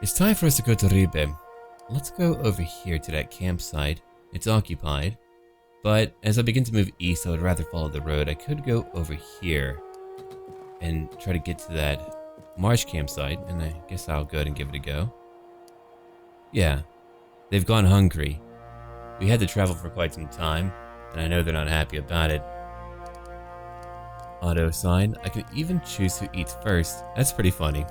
It's time for us to go to RIBE. Let's go over here to that campsite. It's occupied. But as I begin to move east, I would rather follow the road. I could go over here and try to get to that marsh campsite, and I guess I'll go ahead and give it a go. Yeah, they've gone hungry. We had to travel for quite some time, and I know they're not happy about it. Auto sign. I can even choose who eats first. That's pretty funny.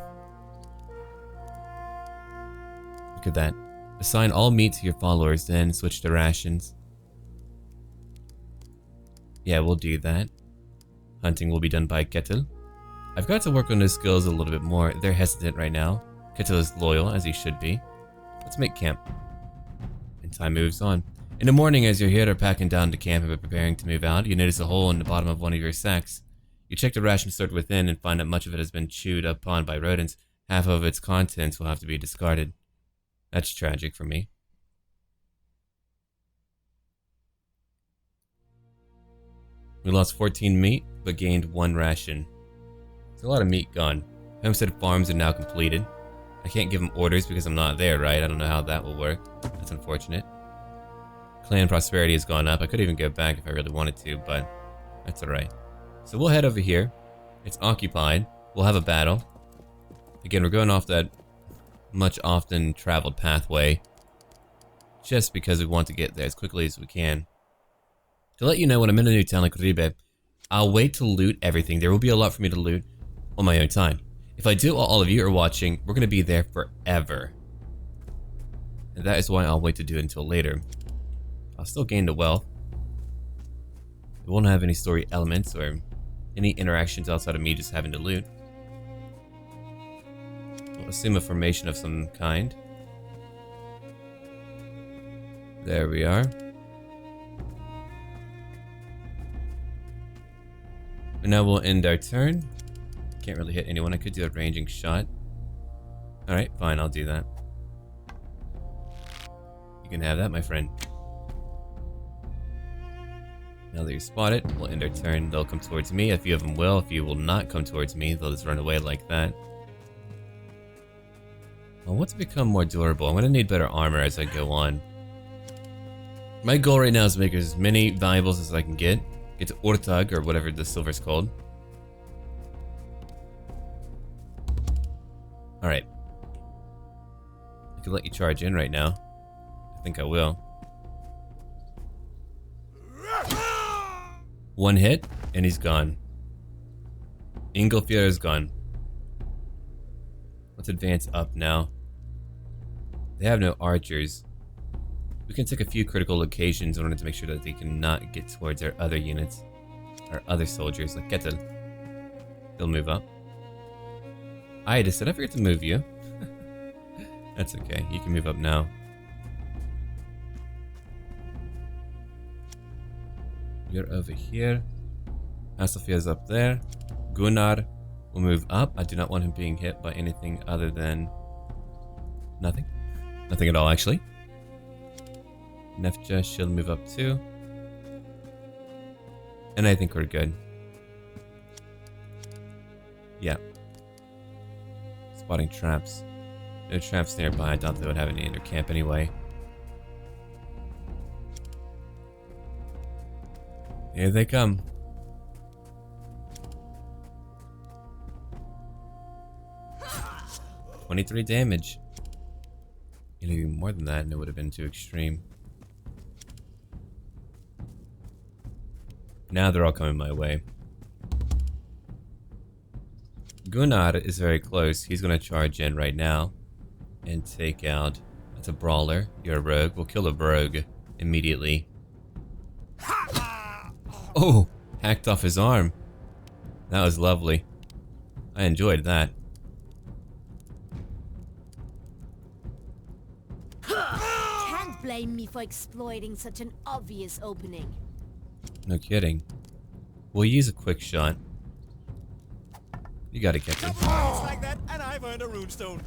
Look at that. Assign all meat to your followers, then switch to rations. Yeah, we'll do that. Hunting will be done by Kettle. I've got to work on those skills a little bit more. They're hesitant right now. Kettle is loyal, as he should be. Let's make camp. And time moves on. In the morning, as you're here to packing down to camp and preparing to move out, you notice a hole in the bottom of one of your sacks. You check the ration stored within and find that much of it has been chewed upon by rodents. Half of its contents will have to be discarded. That's tragic for me. We lost 14 meat, but gained 1 ration. There's a lot of meat gone. Homestead farms are now completed. I can't give them orders because I'm not there, right? I don't know how that will work. That's unfortunate. Clan prosperity has gone up. I could even go back if I really wanted to, but that's alright. So we'll head over here. It's occupied. We'll have a battle. Again, we're going off that much often traveled pathway, just because we want to get there as quickly as we can. To let you know, when I'm in a new town like RIBE, I'll wait to loot everything. There will be a lot for me to loot on my own time. If I do while all of you are watching, we're going to be there forever. And that is why I'll wait to do it until later. I'll still gain the wealth. It won't have any story elements or any interactions outside of me just having to loot. We'll assume a formation of some kind. There we are. And now we'll end our turn. Can't really hit anyone. I could do a ranging shot. Alright, fine, I'll do that. You can have that, my friend. Now that you're spotted, we'll end our turn. They'll come towards me. A few of them will. A few will not come towards me. They'll just run away like that. I want to become more durable. I'm going to need better armor as I go on. My goal right now is to make as many valuables as I can get. Get to Ortag, or whatever the silver's called. Alright. I can let you charge in right now. I think I will. 1 hit, and he's gone. Ingolfjord is gone. Let's advance up now. They have no archers. We can take a few critical locations in order to make sure that they cannot get towards our other units. Our other soldiers, like Kettle. They'll move up. Ida, did I forget to move you? That's okay, you can move up now. You're over here. Asafia's up there. Gunnar will move up. I do not want him being hit by anything other than nothing. Nothing at all, actually. Nefja, she'll move up too. And I think we're good. Yeah. Spotting traps. No traps nearby. I doubt they would have any in their camp anyway. Here they come. $23 damage. Anything more than that, and it would have been too extreme. Now they're all coming my way. Gunnar is very close. He's going to charge in right now and take out. That's a brawler. You're a rogue. We'll kill a rogue immediately. Oh, hacked off his arm. That was lovely. I enjoyed that. Can't blame me for exploiting such an obvious opening. No kidding. We'll use a quick shot. You gotta get him. It's like that, and I've earned a runestone.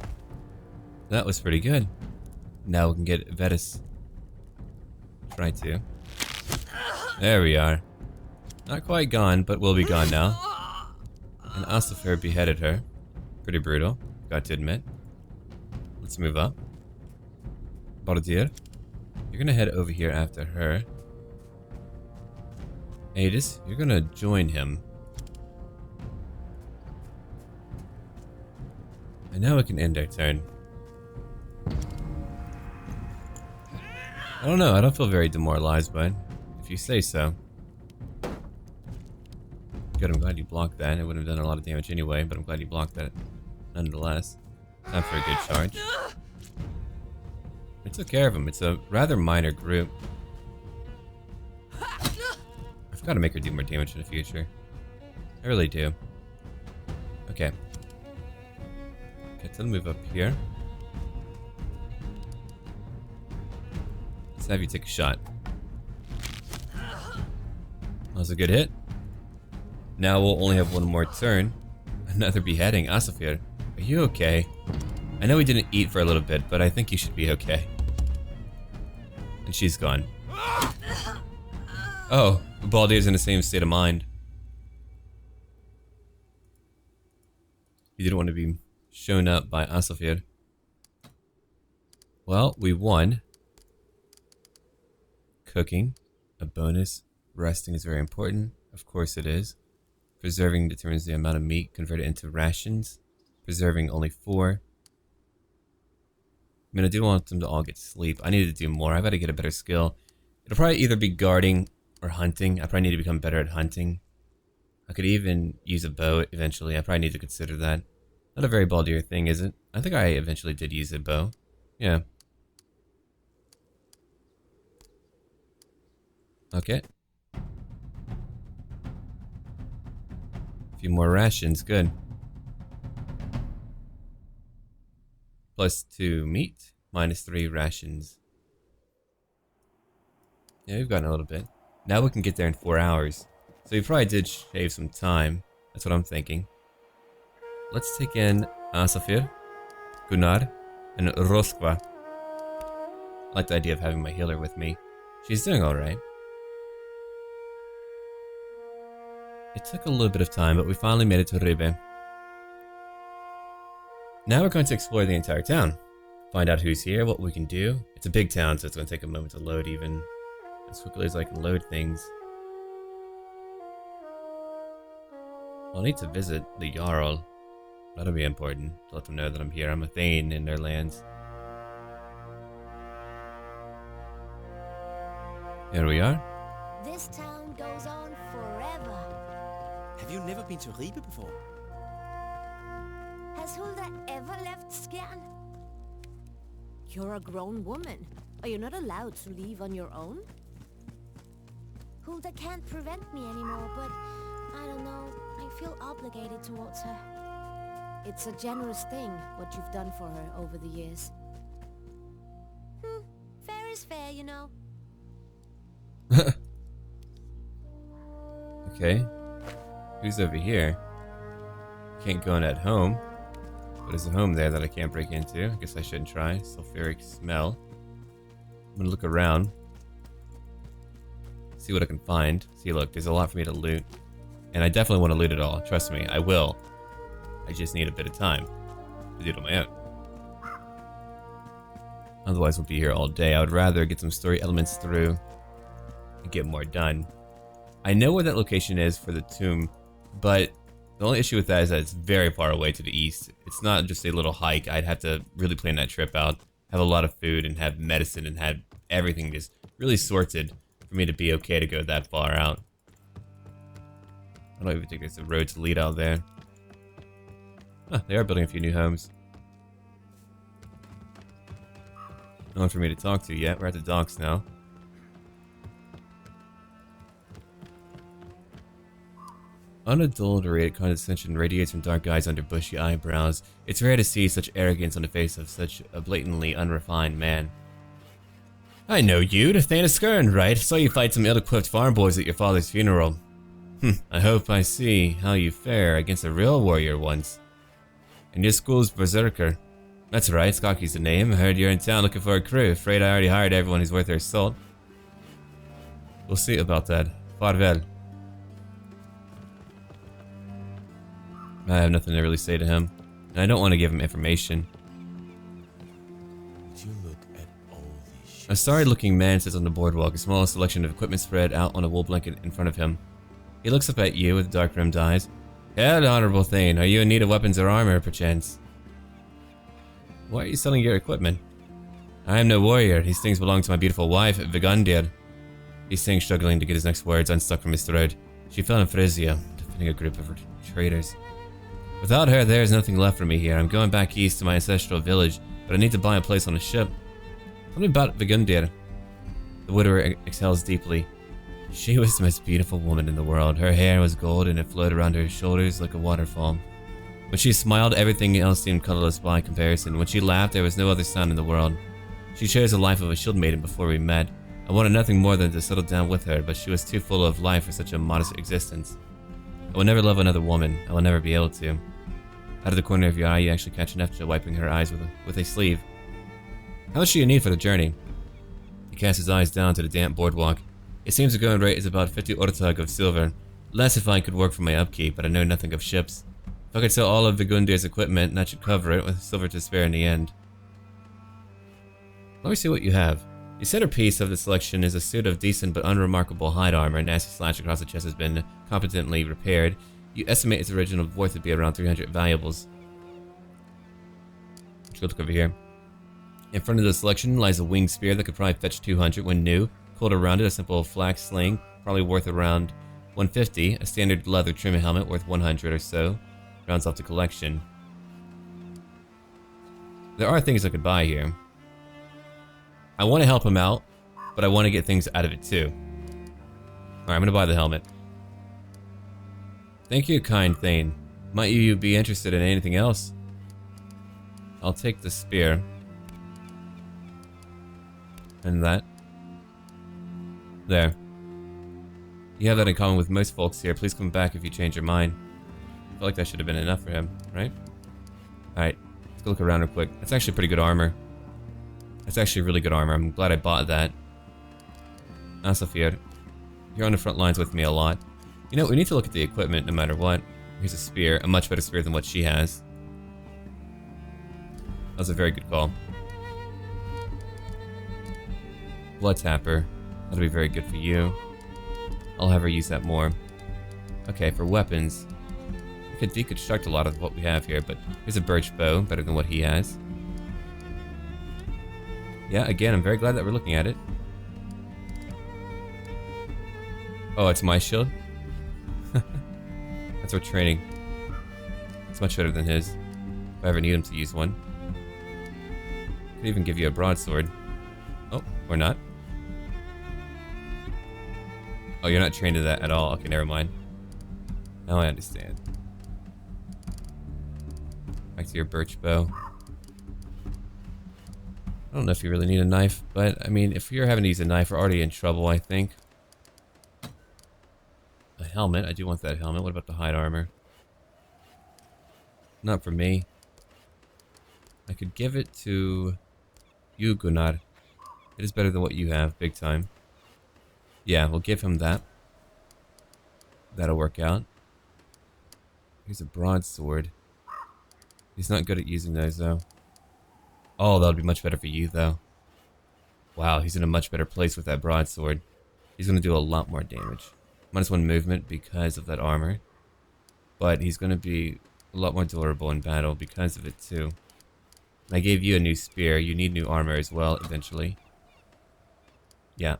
That was pretty good. Now we can get Vetus. Try to. There we are. Not quite gone, but will be gone now. And Asafir beheaded her. Pretty brutal, got to admit. Let's move up. Bardir. You're gonna head over here after her. Adis, you're gonna join him. And now we can end our turn. I don't know, I don't feel very demoralized, but if you say so. Good, I'm glad you blocked that. It wouldn't have done a lot of damage anyway, but I'm glad you blocked that nonetheless. Time for a good charge. I took care of him. It's a rather minor group. I've got to make her do more damage in the future. I really do. Okay. Okay, so I'll move up here. Let's have you take a shot. That was a good hit. Now we'll only have one more turn. Another beheading. Asafir, are you okay? I know we didn't eat for a little bit, but I think you should be okay. And she's gone. Oh, Baldir's in the same state of mind. You didn't want to be shown up by Asafir. Well, we won. Cooking, a bonus. Resting is very important. Of course it is. Preserving determines the amount of meat converted into rations. Preserving only 4. I mean, I do want them to all get sleep. I need to do more. I've got to get a better skill. It'll probably either be guarding or hunting. I probably need to become better at hunting. I could even use a bow eventually. I probably need to consider that. Not a very Baldir thing, is it? I think I eventually did use a bow. Yeah. Okay. A few more rations, good. +2 meat, -3 rations. Yeah, we've gotten a little bit. Now we can get there in 4 hours. So we probably did shave some time. That's what I'm thinking. Let's take in Asafir, Gunnar, and Roskva. I like the idea of having my healer with me. She's doing alright. It took a little bit of time, but we finally made it to RIBE. Now we're going to explore the entire town. Find out who's here, what we can do. It's a big town, so it's going to take a moment to load even as quickly as I can load things. I'll need to visit the Jarl. That'll be important, to let them know that I'm here. I'm a Thane in their lands. Here we are. This town goes on forever. Have you never been to RIBE before? Has Hulda ever left Skjern? You're a grown woman. Are you not allowed to leave on your own? Hulda can't prevent me anymore, but I don't know. I feel obligated towards her. It's a generous thing, what you've done for her over the years. Fair is fair, you know. Okay. Who's over here? Can't go in at home. But there's a home there that I can't break into. I guess I shouldn't try. Sulfuric smell. I'm gonna look around. See what I can find. See, look, there's a lot for me to loot. And I definitely want to loot it all. Trust me, I will. I just need a bit of time to do it on my own. Otherwise, we'll be here all day. I would rather get some story elements through and get more done. I know where that location is for the tomb, but the only issue with that is that it's very far away to the east. It's not just a little hike. I'd have to really plan that trip out, have a lot of food, and have medicine, and have everything just really sorted for me to be okay to go that far out. I don't even think there's a road to lead out there. Huh, they are building a few new homes. No one for me to talk to yet. We're at the docks now. Unadulterated condescension radiates from dark eyes under bushy eyebrows. It's rare to see such arrogance on the face of such a blatantly unrefined man. I know you, the Thane of Skjern, right? Saw you fight some ill-equipped farm boys at your father's funeral. I hope I see how you fare against a real warrior once. And your school's berserker. That's right, Skaki's the name. I heard you're in town looking for a crew. Afraid I already hired everyone who's worth their salt. We'll see about that. Farvel. I have nothing to really say to him, and I don't want to give him information. you look at all these ships? A sorry-looking man sits on the boardwalk, a small selection of equipment spread out on a wool blanket in front of him. He looks up at you with dark-rimmed eyes. Hello, Honorable Thane. Are you in need of weapons or armor, perchance? Why are you selling your equipment? I am no warrior. These things belong to my beautiful wife, Vigundir. He sings, struggling to get his next words unstuck from his throat. She fell in Frisia, defending a group of traitors. Without her, there is nothing left for me here. I'm going back east to my ancestral village, but I need to buy a place on a ship. Tell me about Vigundir. The widower exhales deeply. She was the most beautiful woman in the world. Her hair was gold and it flowed around her shoulders like a waterfall. When she smiled, everything else seemed colorless by comparison. When she laughed, there was no other sound in the world. She chose the life of a shield maiden before we met. I wanted nothing more than to settle down with her, but she was too full of life for such a modest existence. I will never love another woman. I will never be able to. Out of the corner of your eye, you actually catch Nefja wiping her eyes with a sleeve. How much do you need for the journey? He casts his eyes down to the damp boardwalk. It seems the going rate is about 50 ortag of silver. Less if I could work for my upkeep, but I know nothing of ships. If I could sell all of Vigundir's equipment, that should cover it, with silver to spare in the end. Let me see what you have. The centerpiece of the selection is a suit of decent but unremarkable hide armor. A nasty slash across the chest has been competently repaired. You estimate its original worth to be around 300 valuables. Let's go look over here. In front of the selection lies a winged spear that could probably fetch 200 when new. Coiled around it, a simple flax sling, probably worth around 150. A standard leather trim helmet worth 100 or so. Rounds off the collection. There are things I could buy here. I want to help him out, but I want to get things out of it too. Alright, I'm going to buy the helmet. Thank you, kind Thane. Might you be interested in anything else? I'll take the spear. And that. There. You have that in common with most folks here. Please come back if you change your mind. I feel like that should have been enough for him, right? Alright, let's go look around real quick. That's actually pretty good armor. That's actually really good armor. I'm glad I bought that. Asafir, you're on the front lines with me a lot. You know, we need to look at the equipment no matter what. Here's a spear, a much better spear than what she has. That was a very good call. Blood Tapper. That'll be very good for you. I'll have her use that more. Okay, for weapons. We could deconstruct a lot of what we have here, but here's a birch bow, better than what he has. Yeah, again, I'm very glad that we're looking at it. Oh, it's my shield? That's our training. It's much better than his. If I ever need him to use one. Could even give you a broadsword. Oh, or not. Oh, you're not trained to that at all. Okay, never mind. Now I understand. Back to your birch bow. I don't know if you really need a knife, but I mean, if you're having to use a knife, we're already in trouble, I think. A helmet. I do want that helmet. What about the hide armor? Not for me. I could give it to you, Gunnar. It is better than what you have, big time. Yeah, we'll give him that. That'll work out. Here's a broadsword. He's not good at using those, though. Oh, that would be much better for you, though. Wow, he's in a much better place with that broadsword. He's going to do a lot more damage. -1 movement because of that armor. But he's going to be a lot more durable in battle because of it, too. And I gave you a new spear. You need new armor as well, eventually. Yeah.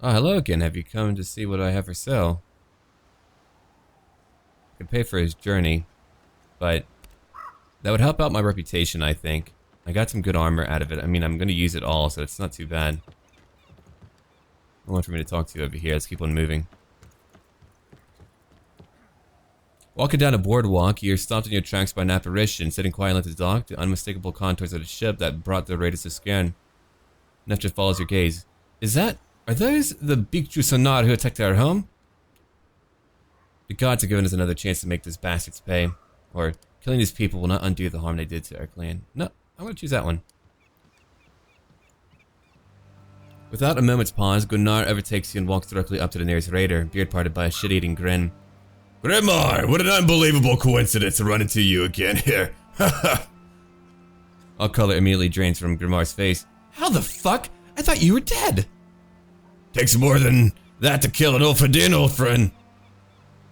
Oh, hello again. Have you come to see what I have for sale? Could pay for his journey, but that would help out my reputation, I think. I got some good armor out of it. I mean, I'm going to use it all, so it's not too bad. No one for me to talk to over here. Let's keep on moving. Walking down a boardwalk, you're stopped in your tracks by an apparition. Sitting quietly at the dock, the unmistakable contours of the ship that brought the raiders to Skjern. Nefja follows your gaze. Are those the Bikju Sonar who attacked our home? The gods have given us another chance to make these bastards pay. Or, killing these people will not undo the harm they did to our clan. No, I'm gonna choose that one. Without a moment's pause, Gunnar overtakes you and walks directly up to the nearest raider, beard parted by a shit-eating grin. Grimar, what an unbelievable coincidence to run into you again here. All color immediately drains from Grimar's face. How the fuck? I thought you were dead. Takes more than that to kill an Ulfadin, old friend.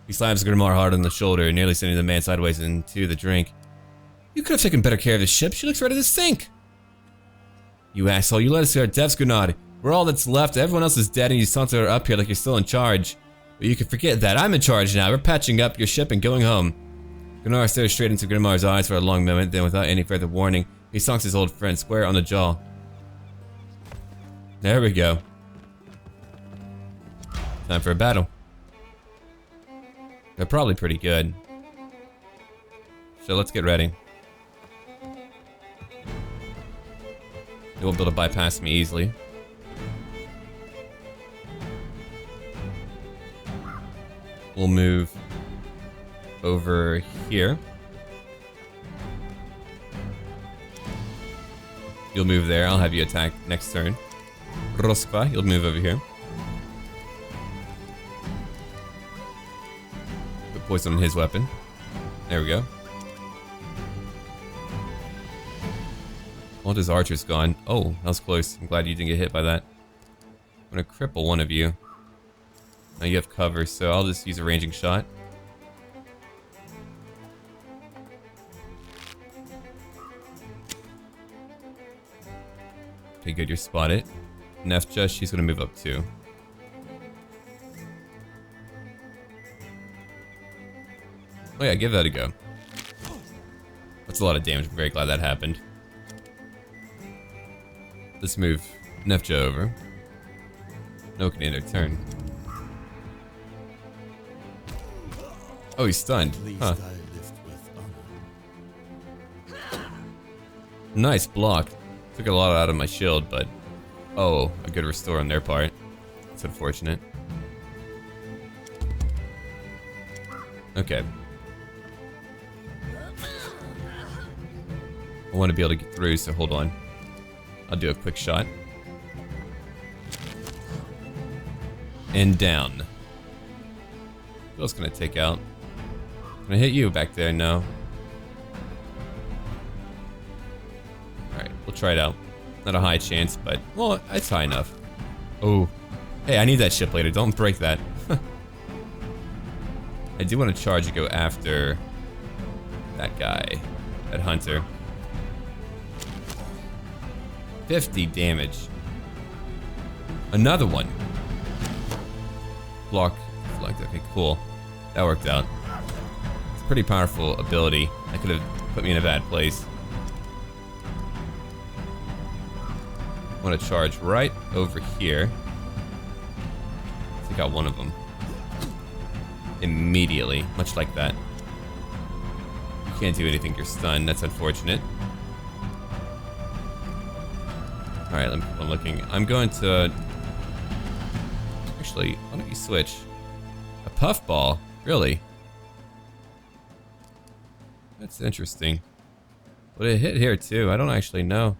He slams Grimar hard on the shoulder, nearly sending the man sideways into the drink. You could have taken better care of the ship. She looks ready to sink. You asshole, you let us see our deaths, Grenade. We're all that's left. Everyone else is dead and you saunter up here like you're still in charge. But you can forget that. I'm in charge now. We're patching up your ship and going home. Gunnar stares straight into Grimar's eyes for a long moment, then without any further warning, he sonks his old friend square on the jaw. There we go. Time for a battle. They're probably pretty good. So let's get ready. They won't be able to bypass me easily. We'll move over here. You'll move there. I'll have you attack next turn. Roskva, you'll move over here. Put poison on his weapon. There we go. All his archers gone. Oh, that was close. I'm glad you didn't get hit by that. I'm gonna cripple one of you. Now you have cover, so I'll just use a ranging shot. Okay, good, you're spotted. Nefja, she's gonna move up too. Oh yeah, give that a go. That's a lot of damage, I'm very glad that happened. Let's move Nefja over. No can end their turn. Oh, he's stunned. Huh. Nice block. Took a lot out of my shield, but oh, a good restore on their part. It's unfortunate. Okay. I want to be able to get through, so hold on. I'll do a quick shot. And down. Who else can I take out? Can I hit you back there? No. Alright, we'll try it out. Not a high chance, but, well, it's high enough. Oh. Hey, I need that ship later. Don't break that. I do want to charge and go after that guy. That hunter. 50 damage. Another one. Block. Okay, cool. That worked out. It's a pretty powerful ability. That could have put me in a bad place. I want to charge right over here. Take out one of them. Immediately. Much like that. You can't do anything, you're stunned. That's unfortunate. Alright, let me keep on looking. I'm going to... Actually, why don't you switch? A puffball? Really? That's interesting. Would it hit here too? I don't actually know.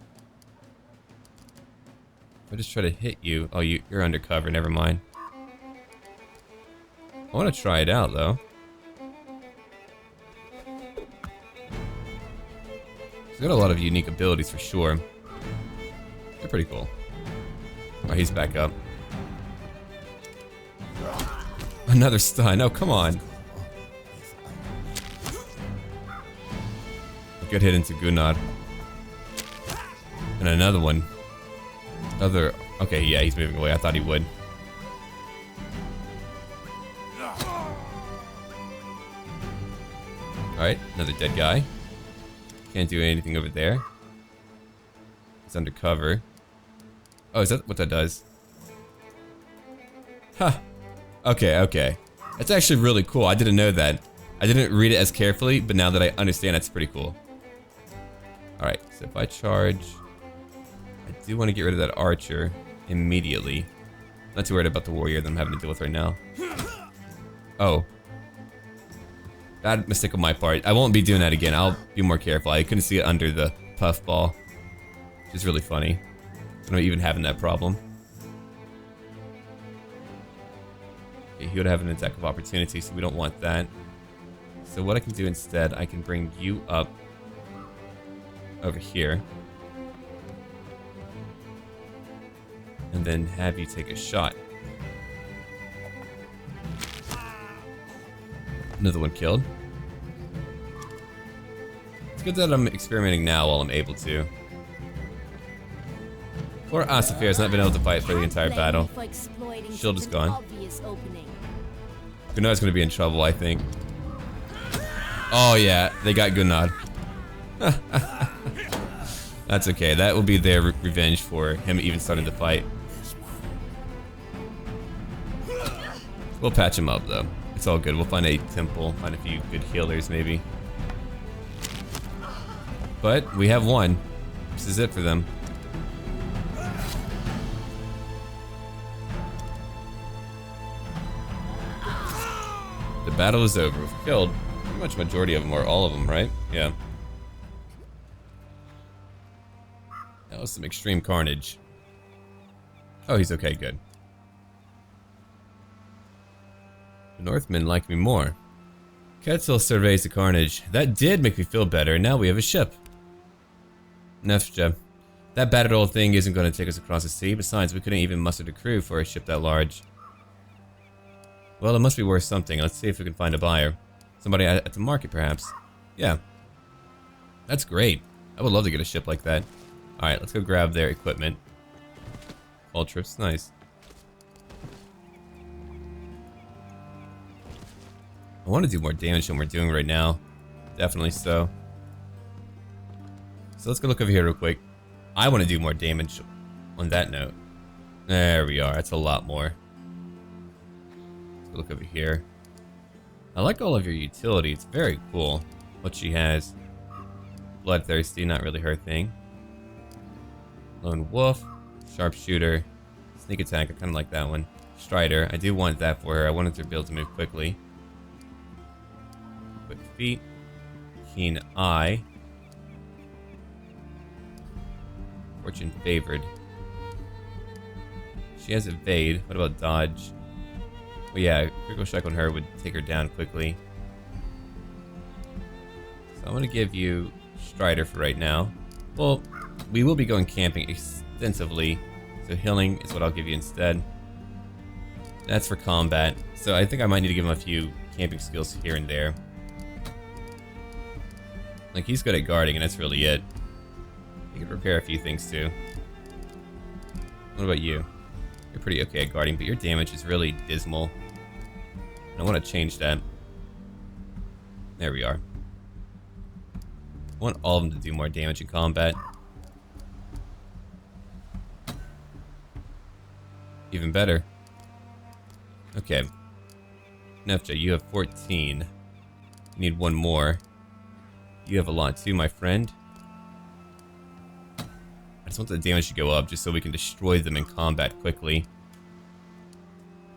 If I just try to hit you... Oh, you're undercover, never mind. I want to try it out, though. He's got a lot of unique abilities for sure. They're pretty cool. Oh, he's back up. Another stun. Oh, come on. A good hit into Gunnar. And another one. Okay, yeah, he's moving away. I thought he would. Alright, another dead guy. Can't do anything over there. It's undercover. Oh, is that what that does? Huh. Okay, okay. That's actually really cool. I didn't know that. I didn't read it as carefully, but now that I understand, that's pretty cool. Alright, so if I charge... I do want to get rid of that archer immediately. Not too worried about the warrior that I'm having to deal with right now. Oh. Bad mistake on my part. I won't be doing that again. I'll be more careful. I couldn't see it under the puffball. Which is really funny. I'm not even having that problem. Okay, he would have an attack of opportunity, so we don't want that. So what I can do instead, I can bring you up over here. And then have you take a shot. Another one killed. It's good that I'm experimenting now while I'm able to. Poor Asafir has not been able to fight for the entire battle. Shield is gone. Gunnar's gonna be in trouble, I think. Oh yeah, they got Gunnar. That's okay, that will be their revenge for him even starting to fight. We'll patch him up though. It's all good. We'll find a temple, find a few good healers maybe. But we have one. This is it for them. The battle is over. We've killed pretty much majority of them, or all of them, right? Yeah. That was some extreme carnage. Oh, he's okay, good. The Northmen like me more. Ketzel surveys the carnage. That did make me feel better, and now we have a ship. Nefja. That battered old thing isn't going to take us across the sea. Besides, we couldn't even muster the crew for a ship that large. Well, it must be worth something. Let's see if we can find a buyer. Somebody at the market, perhaps. Yeah. That's great. I would love to get a ship like that. Alright, let's go grab their equipment. All trips, nice. I want to do more damage than we're doing right now. Definitely so. So let's go look over here real quick. I want to do more damage on that note. There we are. That's a lot more. Let's go look over here. I like all of your utility. It's very cool what she has. Bloodthirsty, not really her thing. Lone Wolf, Sharpshooter, Sneak Attack. I kind of like that one. Strider. I do want that for her. I wanted to be able to move quickly. Quick Feet. Keen Eye. Fortune Favored. She has Evade. What about Dodge? Well, yeah, critical strike on her would take her down quickly. So I'm going to give you Strider for right now. Well, we will be going camping extensively, so healing is what I'll give you instead. That's for combat, so I think I might need to give him a few camping skills here and there. Like, he's good at guarding, and that's really it. You can repair a few things too. What about you? You're pretty okay at guarding, but your damage is really dismal. I want to change that. There we are. I want all of them to do more damage in combat. Even better. Okay. Nefja, you have 14. You need one more. You have a lot too, my friend. I just want the damage to go up just so we can destroy them in combat quickly.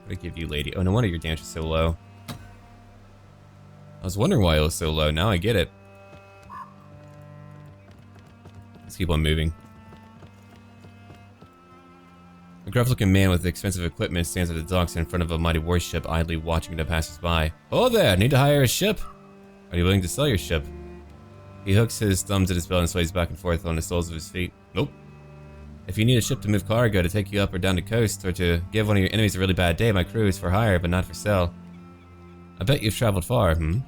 What do I give you, lady? Oh, no wonder your damage is so low. I was wondering why it was so low. Now I get it. Let's keep on moving. A gruff-looking man with expensive equipment stands at the docks in front of a mighty warship, idly watching the passers-by. Oh there! Need to hire a ship? Are you willing to sell your ship? He hooks his thumbs at his belt and sways back and forth on the soles of his feet. Nope. If you need a ship to move cargo, to take you up or down the coast, or to give one of your enemies a really bad day, my crew is for hire, but not for sale. I bet you've traveled far, hmm?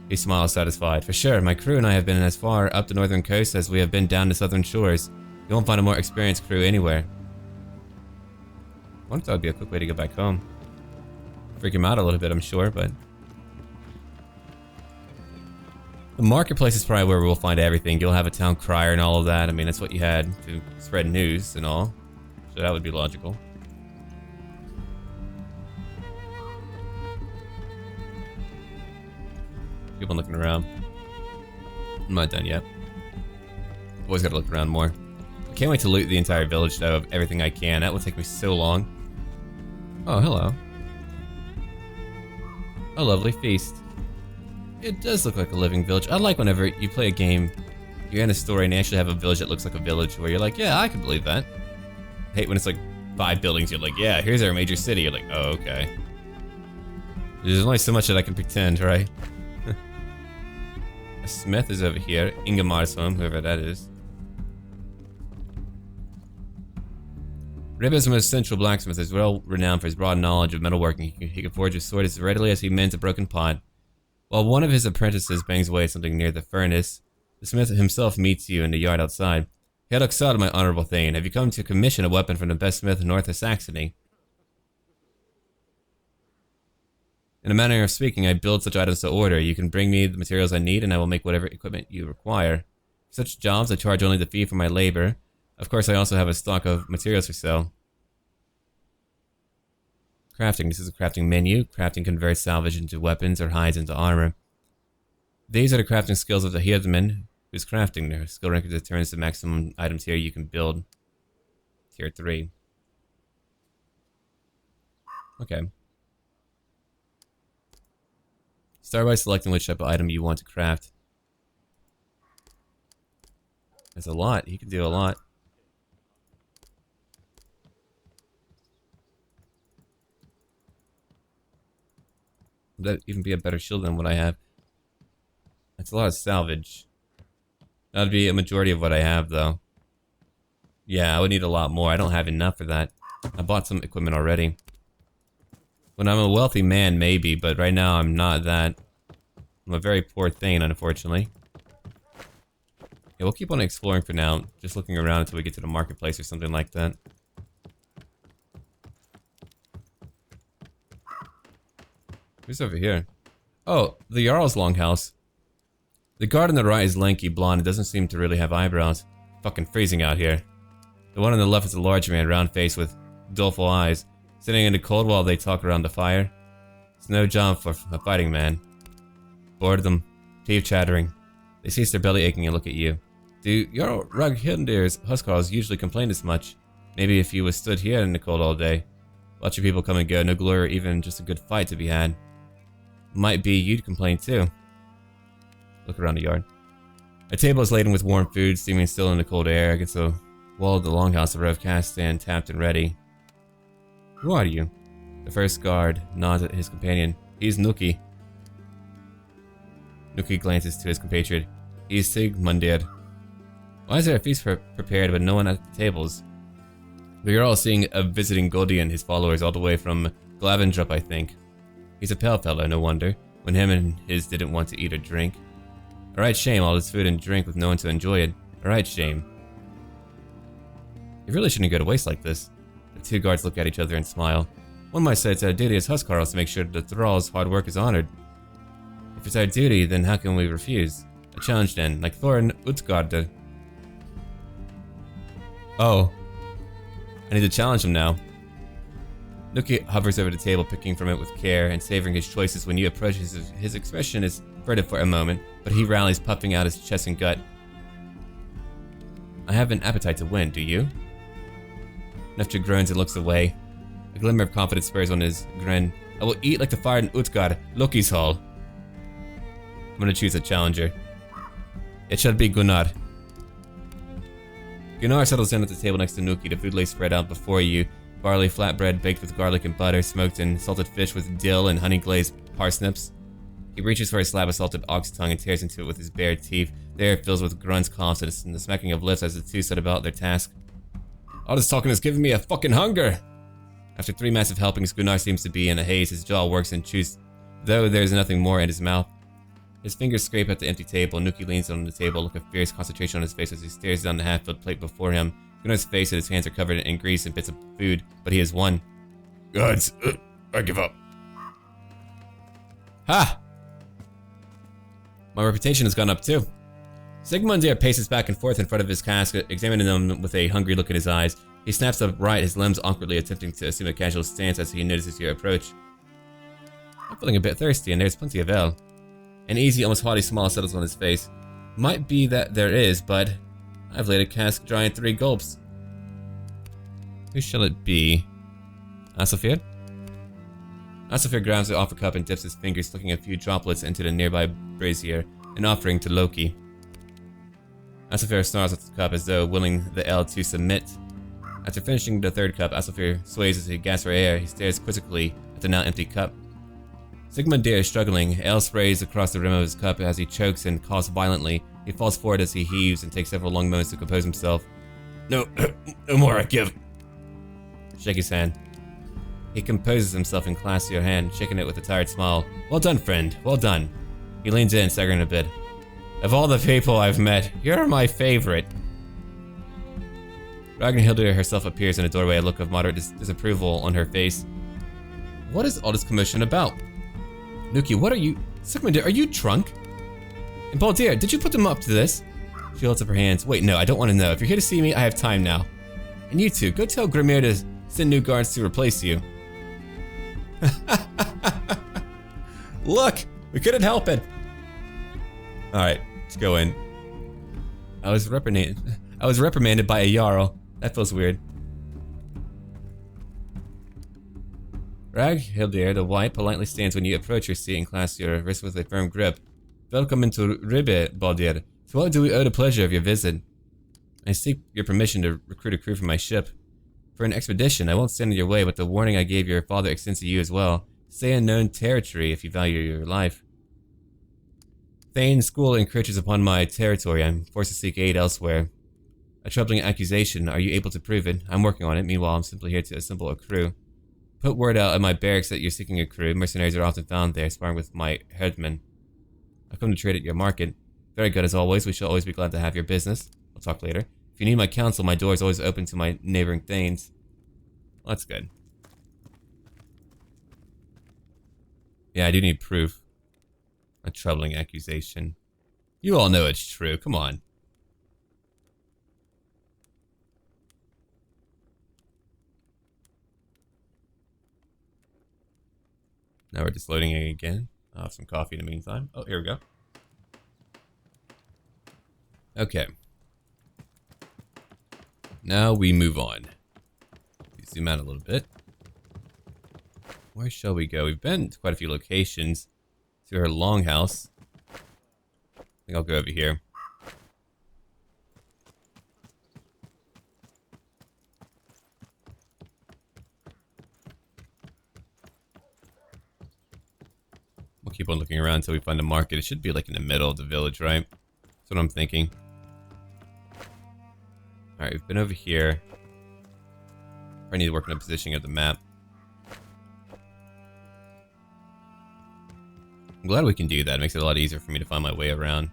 He smiles, satisfied. For sure, my crew and I have been as far up the northern coast as we have been down the southern shores. You won't find a more experienced crew anywhere. I wonder if that would be a quick way to get back home. Freak him out a little bit, I'm sure, but... The marketplace is probably where we'll find everything. You'll have a town crier and all of that. I mean, that's what you had to spread news and all. So that would be logical. Keep on looking around. I'm not done yet. Always gotta look around more. I can't wait to loot the entire village, though, of everything I can. That will take me so long. Oh, hello. A lovely feast. It does look like a living village. I like whenever you play a game, you're in a story and you actually have a village that looks like a village where you're like, yeah, I can believe that. I hate when it's like 5 buildings, you're like, yeah, here's our major city. You're like, oh, okay. There's only so much that I can pretend, right? A smith is over here. Ingemar's home, whoever that is. RIBE is the most central blacksmith, is well renowned for his broad knowledge of metalworking. He can forge a sword as readily as he mends a broken pot. While one of his apprentices bangs away at something near the furnace, the smith himself meets you in the yard outside. Hail Oxad, my honorable thane. Have you come to commission a weapon from the best smith north of Saxony? In a manner of speaking, I build such items to order. You can bring me the materials I need, and I will make whatever equipment you require. For such jobs, I charge only the fee for my labor. Of course, I also have a stock of materials for sale. Crafting. This is a crafting menu. Crafting converts salvage into weapons or hides into armor. These are the crafting skills of the Herdman who's crafting. Their skill rank determines the maximum items here you can build. Tier 3. Okay. Start by selecting which type of item you want to craft. There's a lot. He can do a lot. Would that even be a better shield than what I have? That's a lot of salvage. That'd be a majority of what I have, though. Yeah, I would need a lot more. I don't have enough for that. I bought some equipment already. When I'm a wealthy man, maybe, but right now I'm not that. I'm a very poor thing, unfortunately. Yeah, we'll keep on exploring for now. Just looking around until we get to the marketplace or something like that. Who's over here? Oh, the Jarl's longhouse. The guard on the right is lanky blonde. It doesn't seem to really have eyebrows. Fucking freezing out here. The one on the left is a large man, round face with doleful eyes, sitting in the cold while they talk around the fire. It's no job for a fighting man. Boredom, teeth chattering. They cease their belly aching and look at you. Do Jarl Ragnhildir's huskarls usually complain this much? Maybe if you was stood here in the cold all day. Watching people come and go, no glory or even just a good fight to be had. Might be you'd complain too. Look around the yard. A table is laden with warm food, steaming still in the cold air against the wall of the longhouse. A row of casks stand tapped and ready. Who are you? The first guard nods at his companion. He's Nuki. Nuki glances to his compatriot. He's Sigmundir. Why is there a feast prepared but no one at the tables? We are all seeing a visiting Godi and his followers all the way from Glavendrup, I think. He's a pale fellow, no wonder, when him and his didn't want to eat or drink. A right shame, all this food and drink with no one to enjoy it. A right shame. It really shouldn't go to waste like this. The two guards look at each other and smile. One might say it's our duty as huskarls to make sure that the thrall's hard work is honored. If it's our duty, then how can we refuse? A challenge then, like Thor and Utgarda. Oh. I need to challenge him now. Nuki hovers over the table, picking from it with care and savoring his choices. When you approach, his expression is furtive for a moment, but he rallies, puffing out his chest and gut. I have an appetite to win, do you? Neftra groans and looks away. A glimmer of confidence spurs on his grin. I will eat like the fire in Utgard, Loki's hall. I'm gonna choose a challenger. It shall be Gunnar. Gunnar settles in at the table next to Nuki. The food lays spread out before you. Barley flatbread baked with garlic and butter, smoked and salted fish with dill and honey glazed parsnips. He reaches for a slab of salted ox tongue and tears into it with his bare teeth. The air fills with grunts, coughs, and the smacking of lips as the two set about their task. All this talking is giving me a fucking hunger! After 3 massive helpings, Gunnar seems to be in a haze. His jaw works and chews, though there's nothing more in his mouth. His fingers scrape at the empty table. Nuki leans on the table, a look of fierce concentration on his face as he stares down the half-filled plate before him. Gunnar's face and his hands are covered in grease and bits of food, but he has won. Gods, I give up. Ha! My reputation has gone up too. Sigmundir paces back and forth in front of his cask, examining them with a hungry look in his eyes. He snaps upright, his limbs awkwardly attempting to assume a casual stance as he notices your approach. I'm feeling a bit thirsty, and there's plenty of ale. An easy, almost haughty smile settles on his face. Might be that there is, but I've laid a cask dry in 3 gulps. Who shall it be? Asafir? Asafir grabs the offer cup and dips his fingers, flicking a few droplets into the nearby brazier, an offering to Loki. Asafir snarls at the cup as though willing the ale to submit. After finishing the 3rd cup, Asafir sways as he gasps for air. He stares quizzically at the now empty cup. Sigmundir is struggling. Ale sprays across the rim of his cup as he chokes and coughs violently. He falls forward as he heaves and takes several long moments to compose himself. No, no more, I give. Shake his hand. He composes himself and clasps your hand, shaking it with a tired smile. Well done, friend, well done. He leans in, staggering a bit. Of all the people I've met, you're my favorite. Ragnhildur herself appears in a doorway, a look of moderate disapproval on her face. What is all this commotion about? Nuki, what are you... Sigmundir, are you drunk? And Baldir, did you put them up to this? She holds up her hands. Wait, no, I don't want to know. If you're here to see me, I have time now. And you two, go tell Grimir to send new guards to replace you. Look, we couldn't help it. Alright, let's go in. I was reprimanded by a Jarl. That feels weird. Ragnhildur the White politely stands when you approach your seat and clasps your wrist with a firm grip. Welcome into RIBE, Baldir. To what do we owe the pleasure of your visit? I seek your permission to recruit a crew for my ship. For an expedition, I won't stand in your way, but the warning I gave your father extends to you as well. Stay in known territory if you value your life. Thane's school encroaches upon my territory. I'm forced to seek aid elsewhere. A troubling accusation. Are you able to prove it? I'm working on it. Meanwhile, I'm simply here to assemble a crew. Put word out at my barracks that you're seeking a crew. Mercenaries are often found there, sparring with my herdmen. I've come to trade at your market. Very good as always. We shall always be glad to have your business. We'll talk later. If you need my counsel, my door is always open to my neighboring Thanes. Well, that's good. Yeah, I do need proof. A troubling accusation. You all know it's true. Come on. Now we're just loading it again. I'll have some coffee in the meantime. Oh, here we go. Okay. Now we move on. Zoom out a little bit. Where shall we go? We've been to quite a few locations. To her longhouse. I think I'll go over here. We'll keep on looking around until we find a market. It should be like in the middle of the village, right? That's what I'm thinking. Alright, we've been over here. I need to work on the positioning of the map. I'm glad we can do that. It makes it a lot easier for me to find my way around.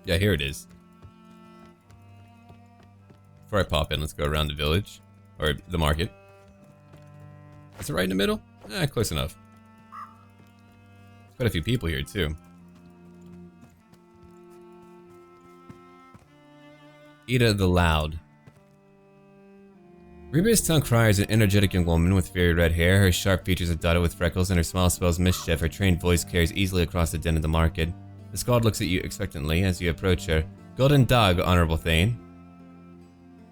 Yeah, here it is. Before I pop in, let's go around the village. Or the market. Is it right in the middle? Eh, close enough. There's quite a few people here, too. Ida the Loud. Reba's town crier is an energetic young woman with fiery red hair. Her sharp features are dotted with freckles and her smile spells mischief. Her trained voice carries easily across the din of the market. The Skald looks at you expectantly as you approach her. Golden Dog, Honorable Thane.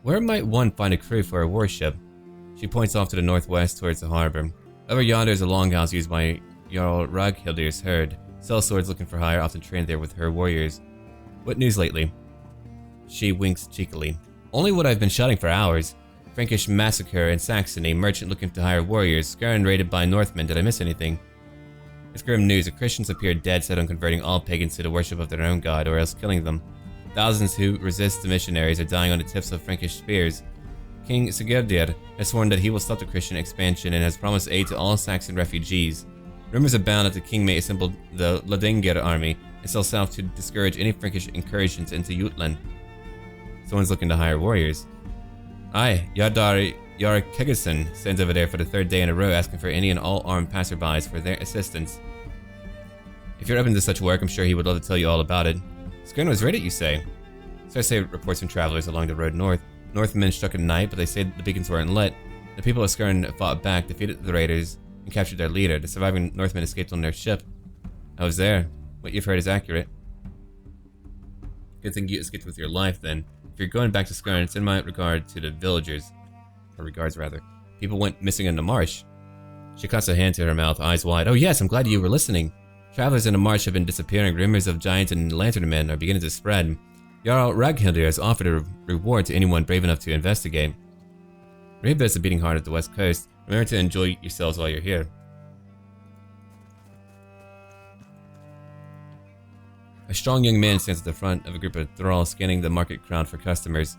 Where might one find a crew for a warship? She points off to the northwest towards the harbor. Over yonder is a longhouse used by Jarl Ragnhildur's herd. Sellswords looking for hire often trained there with her warriors. What news lately? She winks cheekily. Only what I've been shouting for hours. Frankish massacre in Saxony, merchant looking to hire warriors, Skirn raided by Northmen. Did I miss anything? It's grim news. The Christians appear dead set on converting all pagans to the worship of their own god, or else killing them. Thousands who resist the missionaries are dying on the tips of Frankish spears. King Sigurdir has sworn that he will stop the Christian expansion and has promised aid to all Saxon refugees. Rumors abound that the king may assemble the Ladingir army and sail south to discourage any Frankish incursions into Jutland. Someone's looking to hire warriors. Aye, Yardar Kegerson stands over there for the third day in a row asking for any and all armed passerbys for their assistance. If you're open to such work, I'm sure he would love to tell you all about it. Skirn was raided, you say? Cersei reports from travelers along the road north. Northmen struck at night, but they say the beacons weren't lit. The people of Skirn fought back, defeated the raiders, and captured their leader. The surviving Northmen escaped on their ship. I was there. What you've heard is accurate. Good thing you escaped with your life, then. If you're going back to Skirn, send my regard to the villagers. Or regards, rather. People went missing in the marsh. She cuts a hand to her mouth, eyes wide. Oh yes, I'm glad you were listening. Travelers in the marsh have been disappearing. Rumors of giants and lantern men are beginning to spread. Jarl Ragnhildur has offered a reward to anyone brave enough to investigate. Ribe is the beating heart of the west coast. Remember to enjoy yourselves while you're here. A strong young man stands at the front of a group of thralls scanning the market crowd for customers.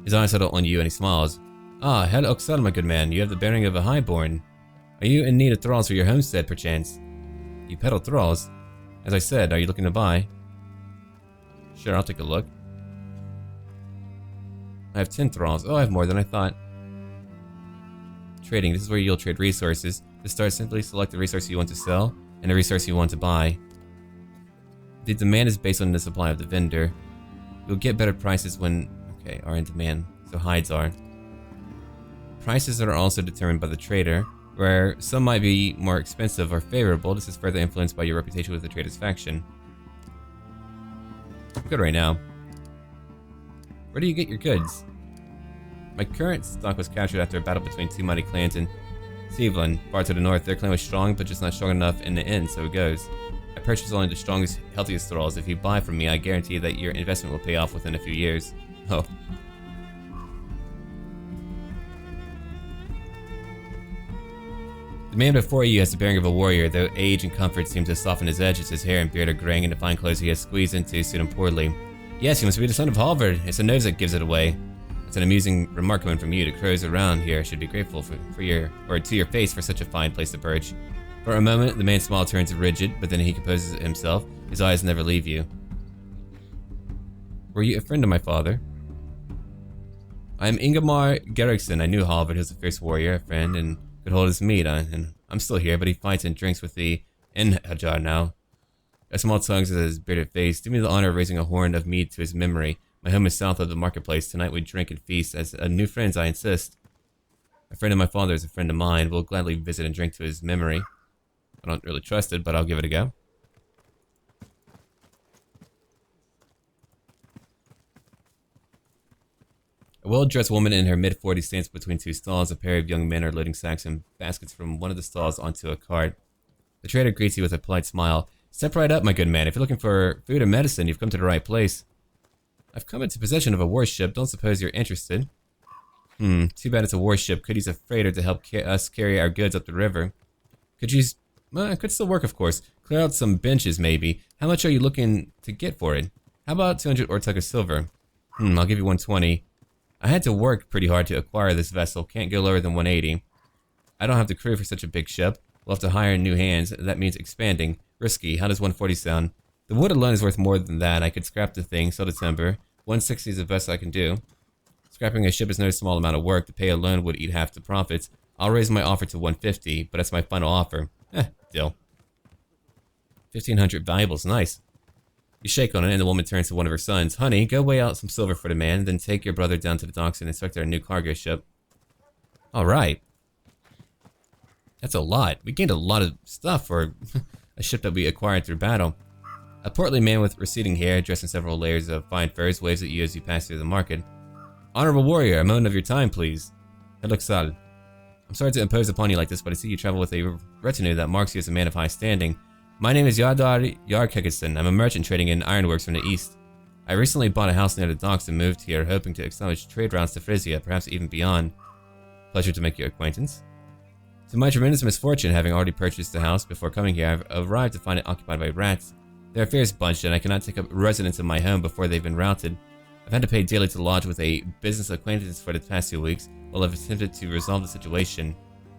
His eyes settle on you and he smiles. Ah, Hel Oxal, my good man, you have the bearing of a highborn. Are you in need of thralls for your homestead, perchance? You peddle thralls? As I said, are you looking to buy? Sure, I'll take a look. I have 10 thralls. Oh, I have more than I thought. Trading. This is where you'll trade resources. To start, simply select the resource you want to sell and the resource you want to buy. The demand is based on the supply of the vendor. You'll get better prices when, are in demand, so hides are. Prices are also determined by the trader, where some might be more expensive or favorable. This is further influenced by your reputation with the trader's faction. I'm good right now. Where do you get your goods? My current stock was captured after a battle between two mighty clans in Seavlin, far to the north. Their clan was strong, but just not strong enough in the end, so it goes. I purchase only the strongest, healthiest thralls. If you buy from me, I guarantee that your investment will pay off within a few years. Oh. The man before you has the bearing of a warrior, though age and comfort seem to soften his edges. His hair and beard are graying, and the fine clothes he has squeezed into suit him poorly. Yes, he must be the son of Halvard. It's the nose that gives it away. It's an amusing remark coming from you. The crows around here should be grateful to your face for such a fine place to perch. For a moment, the man's smile turns rigid, but then he composes himself. His eyes never leave you. Were you a friend of my father? I am Ingemar Gerriksson. I knew Halvard, who was a fierce warrior, a friend, and could hold his meat on, and I'm still here, but he fights and drinks with the Enhajar now. A small tongue says his bearded face. Do me the honor of raising a horn of mead to his memory. My home is south of the marketplace. Tonight we drink and feast. As new friends, I insist. A friend of my father is a friend of mine. We'll gladly visit and drink to his memory. I don't really trust it, but I'll give it a go. A well-dressed woman in her mid-40s stands between two stalls. A pair of young men are loading sacks and baskets from one of the stalls onto a cart. The trader greets you with a polite smile. Step right up, my good man. If you're looking for food or medicine, you've come to the right place. I've come into possession of a warship. Don't suppose you're interested. Too bad it's a warship. Could use a freighter to help us carry our goods up the river. Could use... Well, it could still work, of course. Clear out some benches, maybe. How much are you looking to get for it? How about 200 ortug of silver? I'll give you 120. I had to work pretty hard to acquire this vessel. Can't go lower than 180. I don't have the crew for such a big ship. We'll have to hire new hands. That means expanding. Risky. How does 140 sound? The wood alone is worth more than that. I could scrap the thing, sell the timber. 160 is the best I can do. Scrapping a ship is no small amount of work. The pay alone would eat half the profits. I'll raise my offer to 150, but that's my final offer. Deal. 1,500 valuables. Nice. You shake on it, and the woman turns to one of her sons. Honey, go weigh out some silver for the man, then take your brother down to the docks and inspect our new cargo ship. Alright. That's a lot. We gained a lot of stuff for a ship that we acquired through battle. A portly man with receding hair, dressed in several layers of fine furs, waves at you as you pass through the market. Honorable warrior, a moment of your time, please. Eluxal. I'm sorry to impose upon you like this, but I see you travel with a retinue that marks you as a man of high standing. My name is Yardar Yarkegiston. I'm a merchant trading in ironworks from the east. I recently bought a house near the docks and moved here, hoping to establish trade routes to Frisia, perhaps even beyond. Pleasure to make your acquaintance. To my tremendous misfortune, having already purchased the house before coming here, I've arrived to find it occupied by rats. They're a fierce bunch, and I cannot take up residence in my home before they've been routed. I've had to pay daily to lodge with a business acquaintance for the past 2 weeks, while I've attempted to resolve the situation.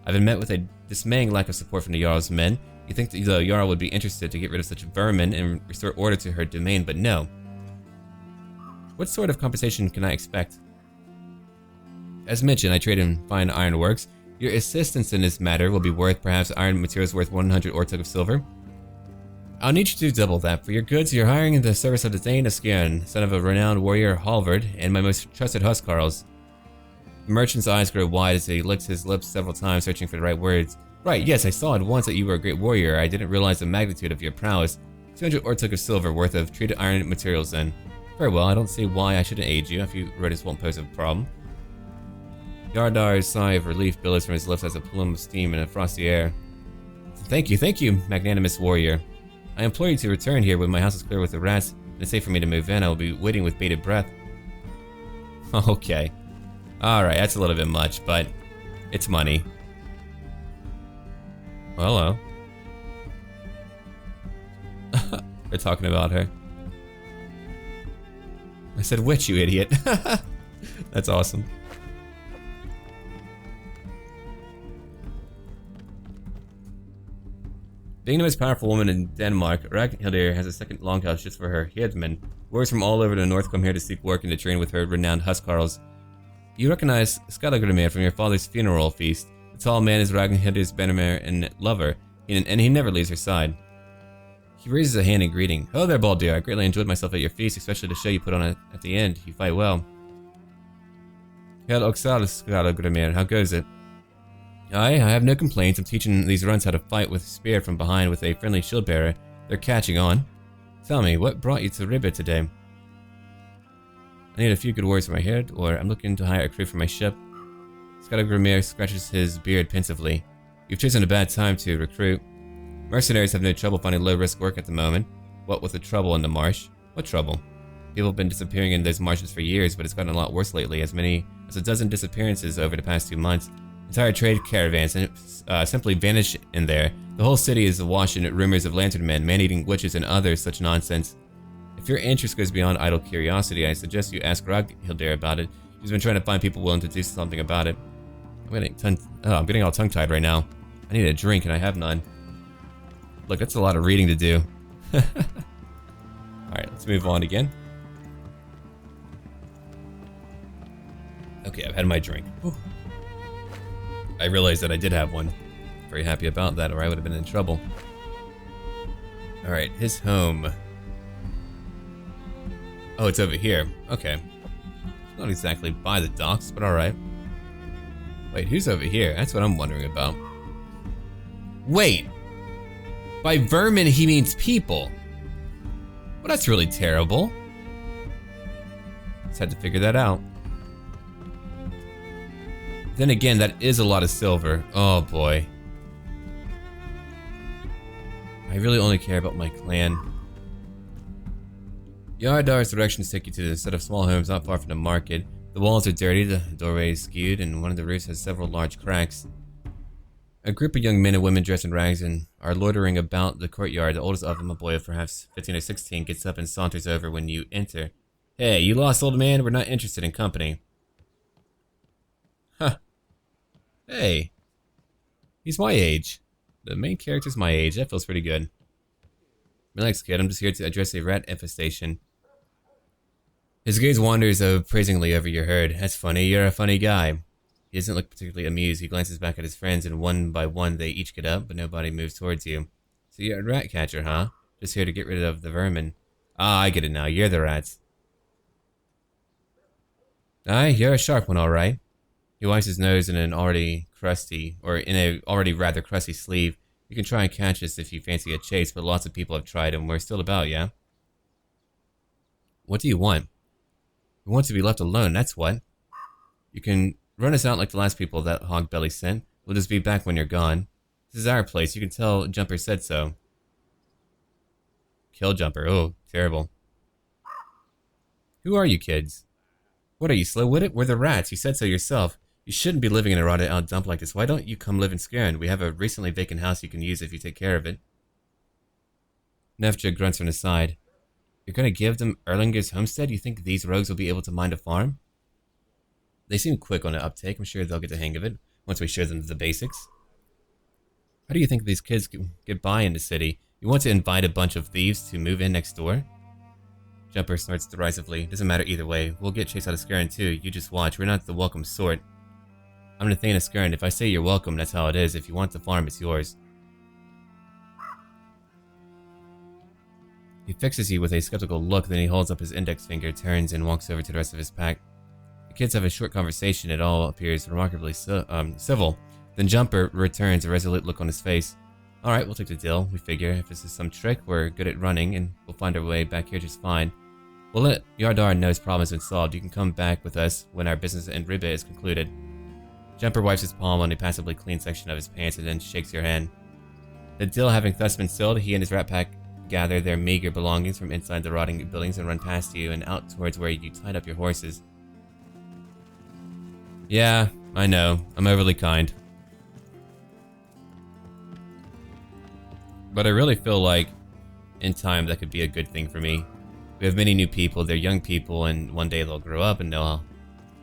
I've been met with a dismaying lack of support from the Jarl's men. You think the Jarl would be interested to get rid of such vermin and restore order to her domain, but no. What sort of compensation can I expect? As mentioned, I trade in fine ironworks. Your assistance in this matter will be worth perhaps iron materials worth 100 ortug of silver. I'll need you to double that. For your goods, you're hiring in the service of the Thane Askern, son of a renowned warrior Halvard, and my most trusted huscarls. The merchant's eyes grow wide as he licks his lips several times, searching for the right words. Right, yes, I saw at once that you were a great warrior. I didn't realize the magnitude of your prowess. 200 ortug of silver worth of treated iron materials then. Very well, I don't see why I shouldn't aid you. A few rodents won't pose a problem. Yardar's sigh of relief billows from his lips as a plume of steam in a frosty air. Thank you, magnanimous warrior. I implore you to return here when my house is clear with the rats, and it's safe for me to move in. I will be waiting with bated breath. Okay. Alright, that's a little bit much, but it's money. Hello. They're talking about her. I said witch, you idiot. That's awesome. Being the most powerful woman in Denmark, Ragnhildur has a second longhouse just for her headmen. Warriors from all over the north come here to seek work and to train with her renowned huskarls. You recognize Skallagrimir from your father's funeral feast. The tall man is Ragnhildur's bannerman and lover, and he never leaves her side. He raises a hand in greeting. Hello there, Baldur. I greatly enjoyed myself at your feast, especially the show you put on at the end. You fight well. Hail Oxal, Skallagrimir. How goes it? I have no complaints. I'm teaching these runs how to fight with a spear from behind with a friendly shield bearer. They're catching on. Tell me, what brought you to RIBE today? I need a few good words for my head, or I'm looking to hire a crew for my ship. Skallagrimir scratches his beard pensively. You've chosen a bad time to recruit. Mercenaries have no trouble finding low-risk work at the moment. What with the trouble in the marsh? What trouble? People have been disappearing in those marshes for years, but it's gotten a lot worse lately, as many as a dozen disappearances over the past 2 months. Entire trade caravans simply vanish in there. The whole city is awash in rumors of lantern men, man-eating witches, and other such nonsense. If your interest goes beyond idle curiosity, I suggest you ask Ragnhildur about it. She's been trying to find people willing to do something about it. I'm getting all tongue-tied right now. I need a drink, and I have none. Look, that's a lot of reading to do. Alright, let's move on again. Okay, I've had my drink. Whew. I realized that I did have one. Very happy about that, or I would have been in trouble. Alright, his home. Oh, it's over here. Okay. Not exactly by the docks, but alright. Wait, who's over here? That's what I'm wondering about. Wait! By vermin, he means people. Well, that's really terrible. Just had to figure that out. Then again, that is a lot of silver. Oh boy. I really only care about my clan. Yardar's directions take you to a set of small homes not far from the market. The walls are dirty, the doorway is skewed, and one of the roofs has several large cracks. A group of young men and women dressed in rags and are loitering about the courtyard. The oldest of them, a boy of perhaps 15 or 16, gets up and saunters over when you enter. Hey, you lost, old man? We're not interested in company. Huh. Hey. He's my age. The main character's my age. That feels pretty good. Relax, kid. I'm just here to address a rat infestation. His gaze wanders appraisingly over your herd. That's funny. You're a funny guy. He doesn't look particularly amused. He glances back at his friends, and one by one they each get up, but nobody moves towards you. So you're a rat catcher, huh? Just here to get rid of the vermin. Ah, I get it now. You're the rats. Aye, you're a sharp one, all right. He wipes his nose in a already rather crusty sleeve. You can try and catch us if you fancy a chase, but lots of people have tried and we're still about, yeah? What do you want? We want to be left alone, that's what. You can run us out like the last people that hog belly sent. We'll just be back when you're gone. This is our place. You can tell Jumper said so. Kill Jumper. Oh, terrible. Who are you kids? What are you, slow-witted? We're the rats. You said so yourself. You shouldn't be living in a rotted out dump like this. Why don't you come live in Skaren? We have a recently vacant house you can use if you take care of it. Nefja grunts from the side. You're gonna give them Erlinger's homestead? You think these rogues will be able to mind a farm? They seem quick on the uptake. I'm sure they'll get the hang of it once we show them the basics. How do you think these kids get by in the city? You want to invite a bunch of thieves to move in next door? Jumper snorts derisively. Doesn't matter either way. We'll get chased out of Skaren too. You just watch. We're not the welcome sort. I'm the Thane of Skaren. If I say you're welcome, that's how it is. If you want the farm, it's yours. He fixes you with a skeptical look, then he holds up his index finger, turns, and walks over to the rest of his pack. The kids have a short conversation. It all appears remarkably civil. Then Jumper returns, a resolute look on his face. Alright, we'll take the deal. We figure if this is some trick, we're good at running, and we'll find our way back here just fine. We'll let Yardar know his problem has been solved. You can come back with us when our business in RIBE is concluded. Jumper wipes his palm on a passably clean section of his pants and then shakes your hand. The deal having thus been sealed, he and his rat pack gather their meager belongings from inside the rotting buildings and run past you and out towards where you tied up your horses. Yeah, I know. I'm overly kind. But I really feel like in time that could be a good thing for me. We have many new people, they're young people, and one day they'll grow up and they'll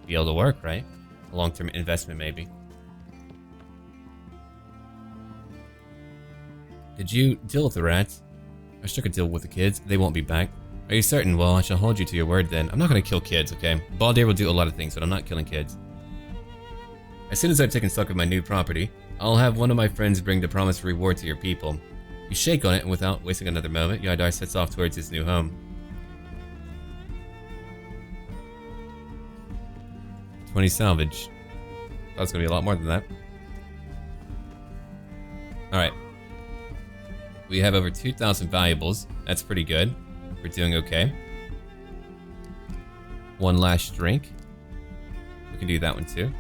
be able to work, right? A long-term investment, maybe. Did you deal with the rats? I struck a deal with the kids. They won't be back. Are you certain? Well, I shall hold you to your word then. I'm not going to kill kids, okay? Baldir will do a lot of things, but I'm not killing kids. As soon as I've taken stock of my new property, I'll have one of my friends bring the promised reward to your people. You shake on it, and without wasting another moment, Yadar sets off towards his new home. 20 salvage. Thought it was going to be a lot more than that. Alright. We have over 2,000 valuables. That's pretty good. We're doing okay. One last drink. We can do that one too.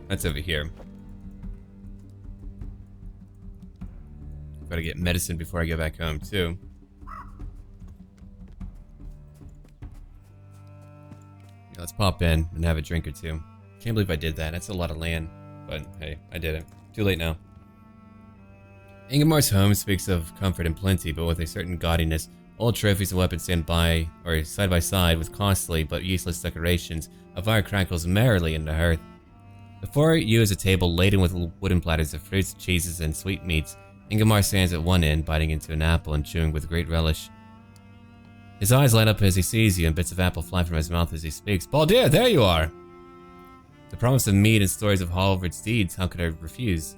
That's over here. Gotta get medicine before I go back home too. Yeah, let's pop in and have a drink or two. Can't believe I did that. That's a lot of land. But hey, I did it. Too late now. Ingemar's home speaks of comfort and plenty, but with a certain gaudiness. Old trophies and weapons stand by, or side by side, with costly but useless decorations. A fire crackles merrily in the hearth. Before you is a table laden with wooden platters of fruits, cheeses, and sweetmeats. Ingemar stands at one end, biting into an apple and chewing with great relish. His eyes light up as he sees you, and bits of apple fly from his mouth as he speaks. Baldir, there you are! The promise of mead and stories of Halvard's deeds, how could I refuse?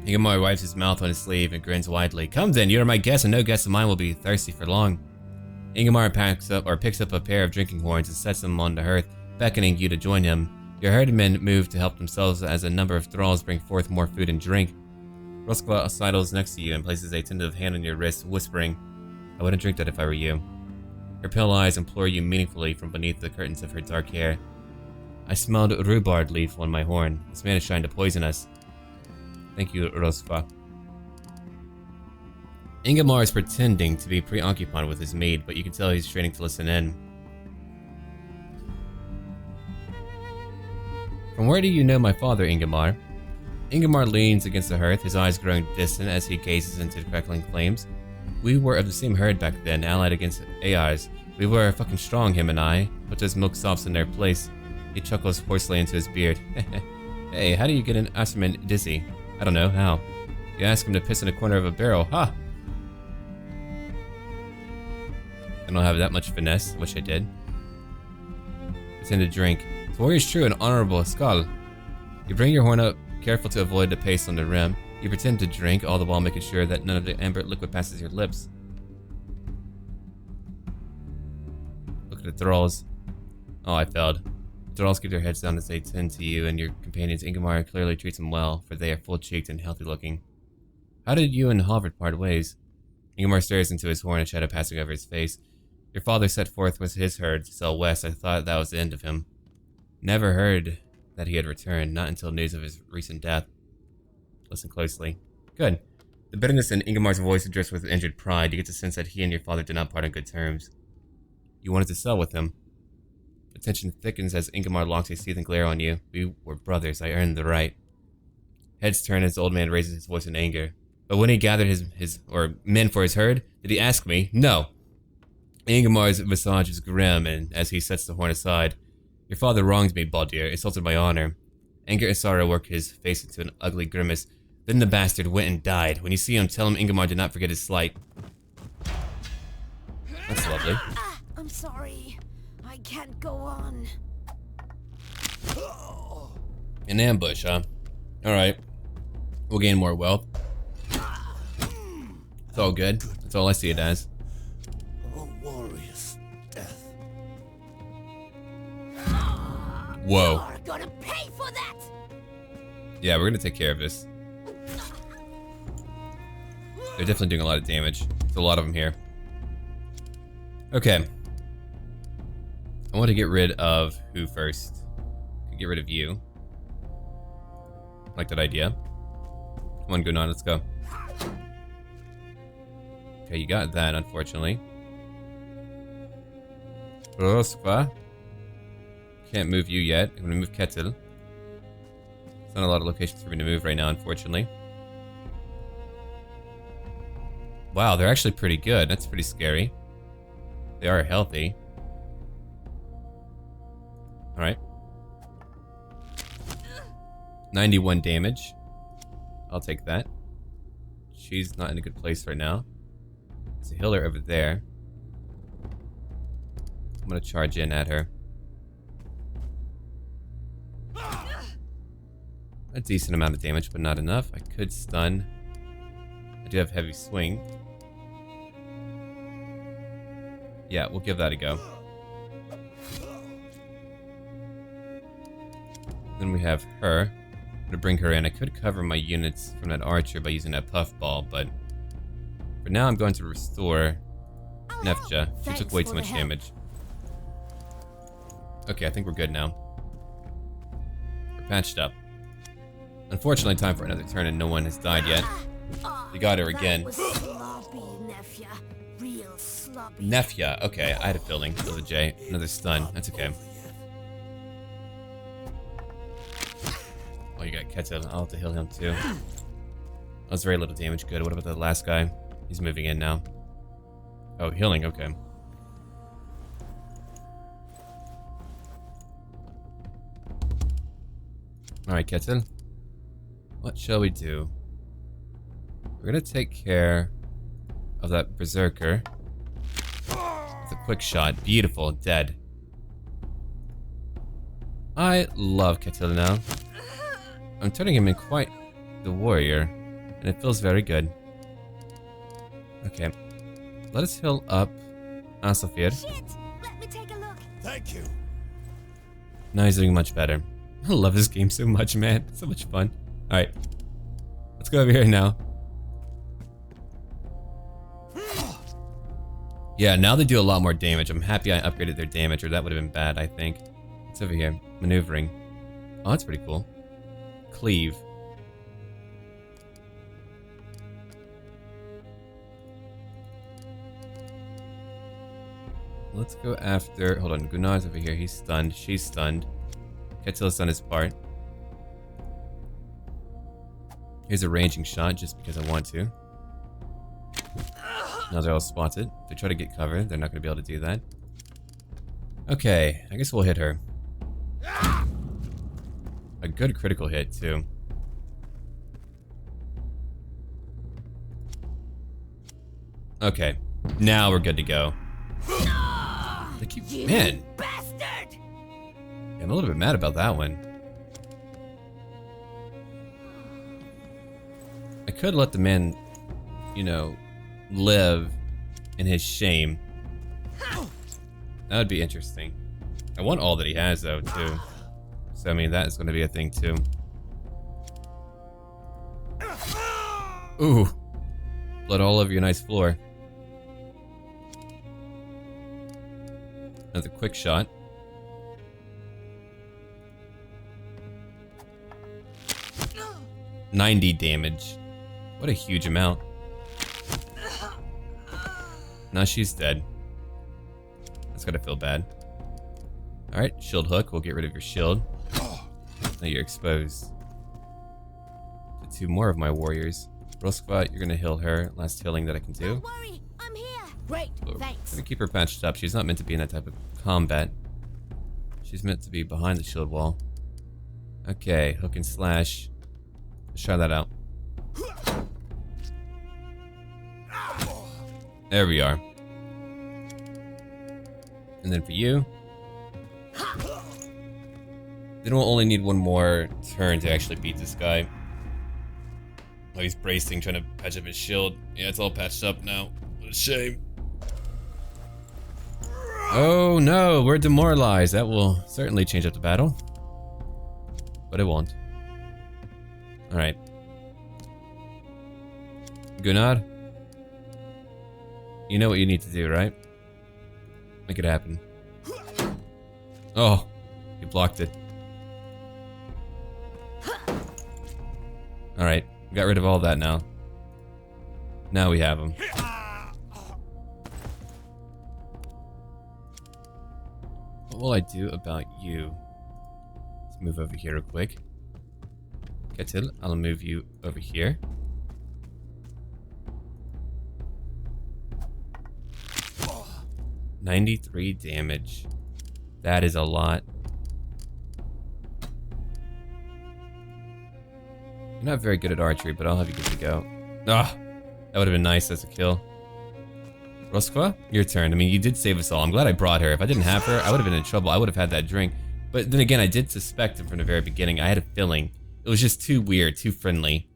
Ingemar wipes his mouth on his sleeve and grins widely. Come then, you are my guest, and no guest of mine will be thirsty for long. Ingemar picks up a pair of drinking horns and sets them on the hearth, beckoning you to join him. Your herdmen move to help themselves as a number of thralls bring forth more food and drink. Roskva sidles next to you and places a tentative hand on your wrist, whispering, I wouldn't drink that if I were you. Her pale eyes implore you meaningfully from beneath the curtains of her dark hair. I smelled rhubarb leaf on my horn. This man is trying to poison us. Thank you, Roskva. Ingemar is pretending to be preoccupied with his maid, but you can tell he's training to listen in. From where do you know my father, Ingemar? Ingemar leans against the hearth, his eyes growing distant as he gazes into the crackling flames. We were of the same herd back then, allied against Ayars. We were fucking strong, him and I. Put those milk sops in their place. He chuckles hoarsely into his beard. Hey, how do you get an Asserman dizzy? I don't know, how? You ask him to piss in a corner of a barrel, ha! I don't have that much finesse, wish I did. Pretend to drink. The warrior's true and honorable skull. You bring your horn up, careful to avoid the paste on the rim. You pretend to drink, all the while making sure that none of the amber liquid passes your lips. Look at the thralls. Oh, I failed. The thralls keep their heads down as they tend to you and your companions. Ingemar clearly treats them well, for they are full-cheeked and healthy-looking. How did you and Halvard part ways? Ingemar stares into his horn, a shadow passing over his face. Your father set forth with his herd to sail west. I thought that was the end of him. Never heard that he had returned, not until news of his recent death. Listen closely. Good. The bitterness in Ingemar's voice drifts with injured pride. You get the sense that he and your father did not part on good terms. You wanted to sell with him. The tension thickens as Ingemar locks a seething glare on you. We were brothers. I earned the right. Heads turn as the old man raises his voice in anger. But when he gathered his men for his herd, did he ask me? No. Ingemar's visage is grim, and as he sets the horn aside, your father wronged me, Baldir, insulted my honor. Anger and sorrow work his face into an ugly grimace. Then the bastard went and died. When you see him, tell him Ingemar did not forget his slight. That's lovely. I'm sorry. I can't go on. An ambush, huh? Alright. We'll gain more wealth. It's all good. That's all I see it as. A warrior's death. Whoa. You're gonna pay for that! Yeah, we're gonna take care of this. They're definitely doing a lot of damage. There's a lot of them here. Okay. I want to get rid of who first? Get rid of you. Like that idea. Come on, Gunnar, let's go. Okay, you got that, unfortunately. Roskva. Can't move you yet. I'm gonna move Ketil. There's not a lot of locations for me to move right now, unfortunately. Wow, they're actually pretty good. That's pretty scary. They are healthy. Alright. 91 damage. I'll take that. She's not in a good place right now. There's a healer over there. I'm gonna charge in at her. A decent amount of damage, but not enough. I could stun. I do have heavy swing. Yeah, we'll give that a go. Then we have her. I'm gonna bring her in. I could cover my units from that archer by using that puffball, but for now I'm going to restore Nefja. She took way too much damage. Okay, I think we're good now. We're patched up. Unfortunately, time for another turn and no one has died yet. We got her again. Nefja. Okay, I had a feeling. It was a J. Another stun. That's okay. Oh, you got Ketil. I'll have to heal him too. That was very little damage. Good. What about the last guy? He's moving in now. Oh, healing. Okay. Alright, Ketil. What shall we do? We're gonna take care of that berserker. It's a quick shot. Beautiful. Dead. I love Ketil now. I'm turning him in quite the warrior, and it feels very good. Okay. Let us heal up Asafir. Shit! Let me take a look. Thank you. Now he's doing much better. I love this game so much, man. It's so much fun. Alright. Let's go over here now. Yeah, now they do a lot more damage. I'm happy I upgraded their damage, or that would have been bad, I think. It's over here. Maneuvering. Oh, that's pretty cool. Cleave. Let's go after... Hold on, Gunnar's over here. He's stunned. She's stunned. Ketil's done his part. Here's a ranging shot just because I want to. Now they're all spotted. If they try to get cover, they're not going to be able to do that. Okay, I guess we'll hit her. A good critical hit, too. Okay, now we're good to go. They keep... Man! Bastard! Yeah, I'm a little bit mad about that one. I could let the man, you know, live in his shame. That would be interesting. I want all that he has, though, too. So, I mean, that is going to be a thing, too. Ooh. Blood all over your nice floor. Another quick shot. $90 damage. What a huge amount. Now she's dead. That's gotta feel bad. Alright, shield hook. We'll get rid of your shield. Now you're exposed to two more of my warriors. Roskva, you're gonna heal her. Last healing that I can do. Don't worry, I'm here. Great, I'm thanks. gonna keep her patched up. She's not meant to be in that type of combat. She's meant to be behind the shield wall. Okay, hook and slash. Let's try that out. There we are. And then for you, then we'll only need one more turn to actually beat this guy. Oh, he's bracing, trying to patch up his shield. Yeah, it's all patched up now. What a shame. Oh no, we're demoralized. That will certainly change up the battle. But it won't. Alright. Gunnar? You know what you need to do, right? Make it happen. Oh, you blocked it. Alright, we got rid of all that now. Now we have him. What will I do about you? Let's move over here real quick. Ketil, I'll move you over here. 93 damage. That is a lot. You're not very good at archery, but I'll have you good to go. Ah, that would have been nice as a kill. Rosqua, your turn. I mean, you did save us all. I'm glad I brought her. If I didn't have her, I would have been in trouble. I would have had that drink. But then again, I did suspect him from the very beginning. I had a feeling. It was just too weird, too friendly.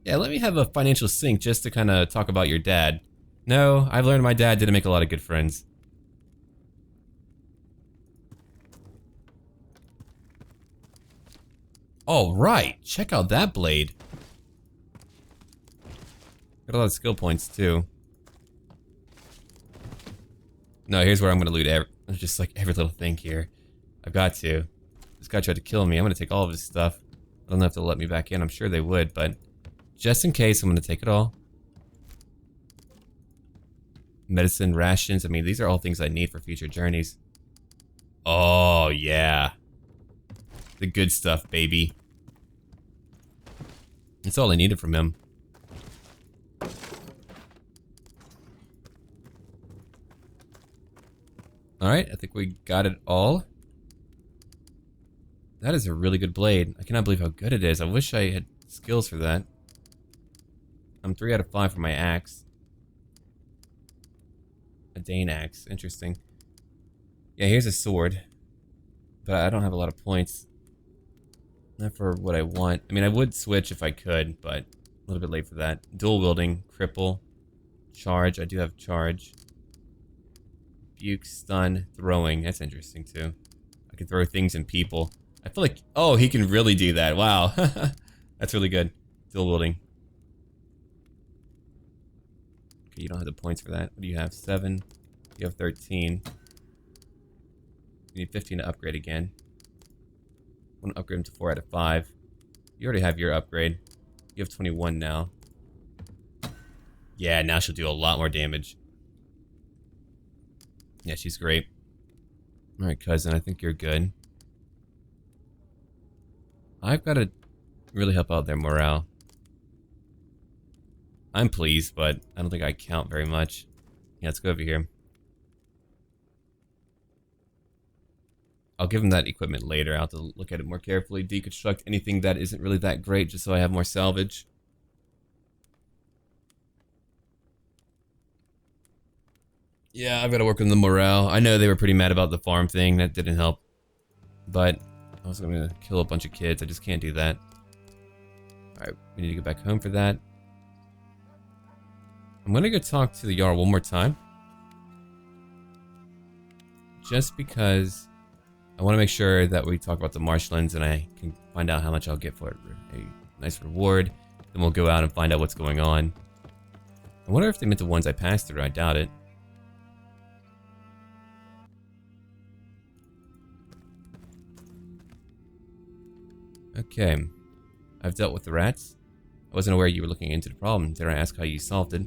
Yeah, let me have a financial sync just to kind of talk about your dad. No, I've learned my dad didn't make a lot of good friends. All right, check out that blade. Got a lot of skill points too. No, here's where I'm gonna loot just like every little thing here. I've got to. This guy tried to kill me. I'm gonna take all of his stuff. I don't know if they'll let me back in. I'm sure they would, but just in case, I'm gonna take it all. Medicine, rations. I mean, these are all things I need for future journeys. Oh, yeah. The good stuff, baby. That's all I needed from him. Alright, I think we got it all. That is a really good blade. I cannot believe how good it is. I wish I had skills for that. I'm 3 out of 5 for my axe. A Dane axe. Interesting. Yeah, here's a sword. But I don't have a lot of points. Not for what I want. I mean, I would switch if I could, but a little bit late for that. Dual wielding, cripple, charge. I do have charge. Buke, stun, throwing. That's interesting too. I can throw things and people. I feel like, oh, he can really do that. Wow. That's really good. Dual wielding. Okay, you don't have the points for that. What do you have? 7. You have 13. You need 15 to upgrade again. I want to upgrade him to 4 out of 5. You already have your upgrade. You have 21 now. Yeah, now she'll do a lot more damage. Yeah, she's great. Alright, cousin, I think you're good. I've got to really help out their morale. I'm pleased, but I don't think I count very much. Yeah, let's go over here. I'll give him that equipment later. I'll have to look at it more carefully, deconstruct anything that isn't really that great, just so I have more salvage. Yeah, I've got to work on the morale. I know they were pretty mad about the farm thing. That didn't help. But I was going to kill a bunch of kids. I just can't do that. Alright, we need to go back home for that. I'm going to go talk to the Jarl one more time. Just because I want to make sure that we talk about the marshlands and I can find out how much I'll get for it. A nice reward. Then we'll go out and find out what's going on. I wonder if they meant the ones I passed through. I doubt it. Okay. I've dealt with the rats. I wasn't aware you were looking into the problem. Did I ask how you solved it?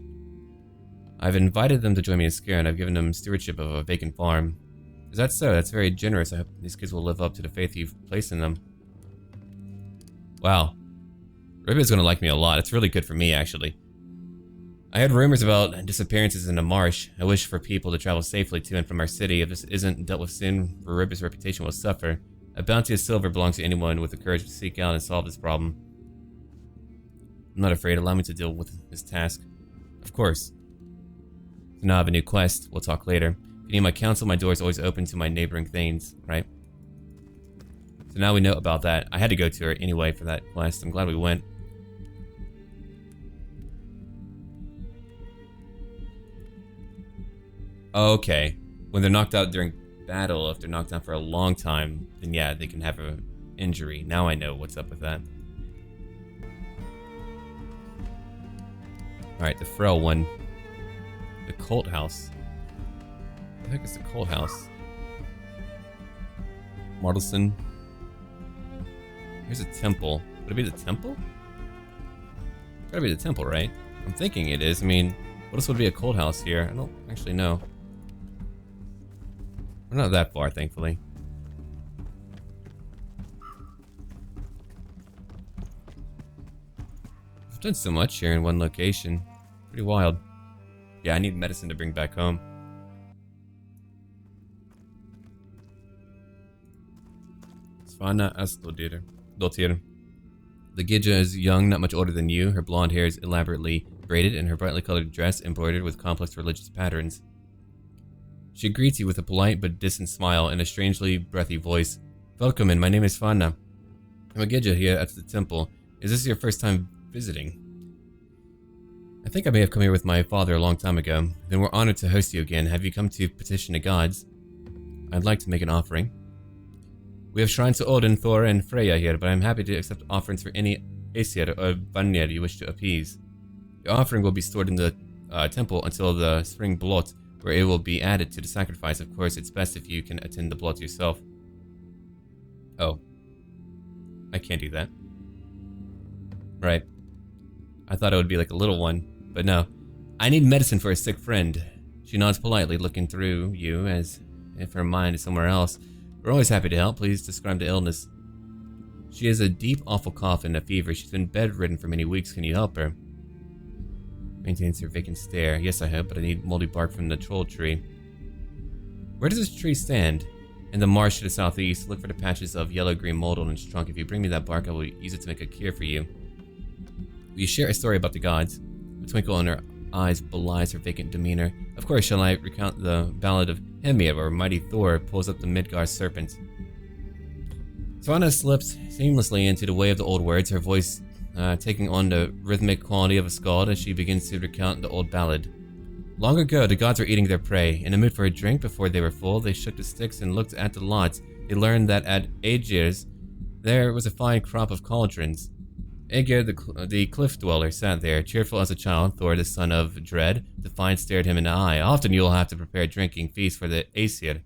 I've invited them to join me in Scare, and I've given them stewardship of a vacant farm. Is that so? That's very generous. I hope these kids will live up to the faith you've placed in them. Wow. RIBE is going to like me a lot. It's really good for me, actually. I had rumors about disappearances in the marsh. I wish for people to travel safely to and from our city. If this isn't dealt with soon, RIBE's reputation will suffer. A bounty of silver belongs to anyone with the courage to seek out and solve this problem. I'm not afraid. Allow me to deal with this task. Of course. So now I have a new quest. We'll talk later. If you need my counsel, my door is always open to my neighboring thanes, right? So now we know about that. I had to go to her anyway for that quest. I'm glad we went. Okay. When they're knocked out during battle, if they're knocked out for a long time, then yeah, they can have an injury. Now I know what's up with that. Alright, the frail one. The cult house. What the heck is the cult house? Martelson. Here's a temple. Would it be the temple? It's gotta be the temple, right? I'm thinking it is. I mean, what else would be a cult house here? I don't actually know. We're not that far, thankfully. I've done so much here in one location. Pretty wild. Yeah, I need medicine to bring back home. Svana Aslodir. Dotir. The Gidja is young, not much older than you. Her blonde hair is elaborately braided, and her brightly colored dress embroidered with complex religious patterns. She greets you with a polite but distant smile and a strangely breathy voice. Welcome, my name is Svana. I'm a Gidja here at the temple. Is this your first time visiting? I think I may have come here with my father a long time ago. Then we're honored to host you again. Have you come to petition the gods? I'd like to make an offering. We have shrines to Odin, Thor, and Freya here, but I'm happy to accept offerings for any Aesir or Vanir you wish to appease. Your offering will be stored in the temple until the spring blot, where it will be added to the sacrifice. Of course, it's best if you can attend the blot yourself. Oh. I can't do that. Right. I thought it would be like a little one, but no. I need medicine for a sick friend. She nods politely, looking through you as if her mind is somewhere else. We're always happy to help. Please describe the illness. She has a deep, awful cough and a fever. She's been bedridden for many weeks. Can you help her? Maintains her vacant stare. Yes, I hope, but I need moldy bark from the troll tree. Where does this tree stand? In the marsh to the southeast. Look for the patches of yellow-green mold on its trunk. If you bring me that bark, I will use it to make a cure for you. Will you share a story about the gods? A twinkle in her eyes belies her vacant demeanor. Of course, shall I recount the ballad of Hymir, where mighty Thor pulls up the Midgard serpent. Svana slips seamlessly into the way of the old words, her voice taking on the rhythmic quality of a skald as she begins to recount the old ballad. Long ago, the gods were eating their prey. In a mood for a drink before they were full, they shook the sticks and looked at the lots. They learned that at Aegir's, there was a fine crop of cauldrons. Aegir, the cliff dweller, sat there, cheerful as a child. Thor, the son of Dread, defiant, stared him in the eye. Often you'll have to prepare a drinking feast for the Aesir.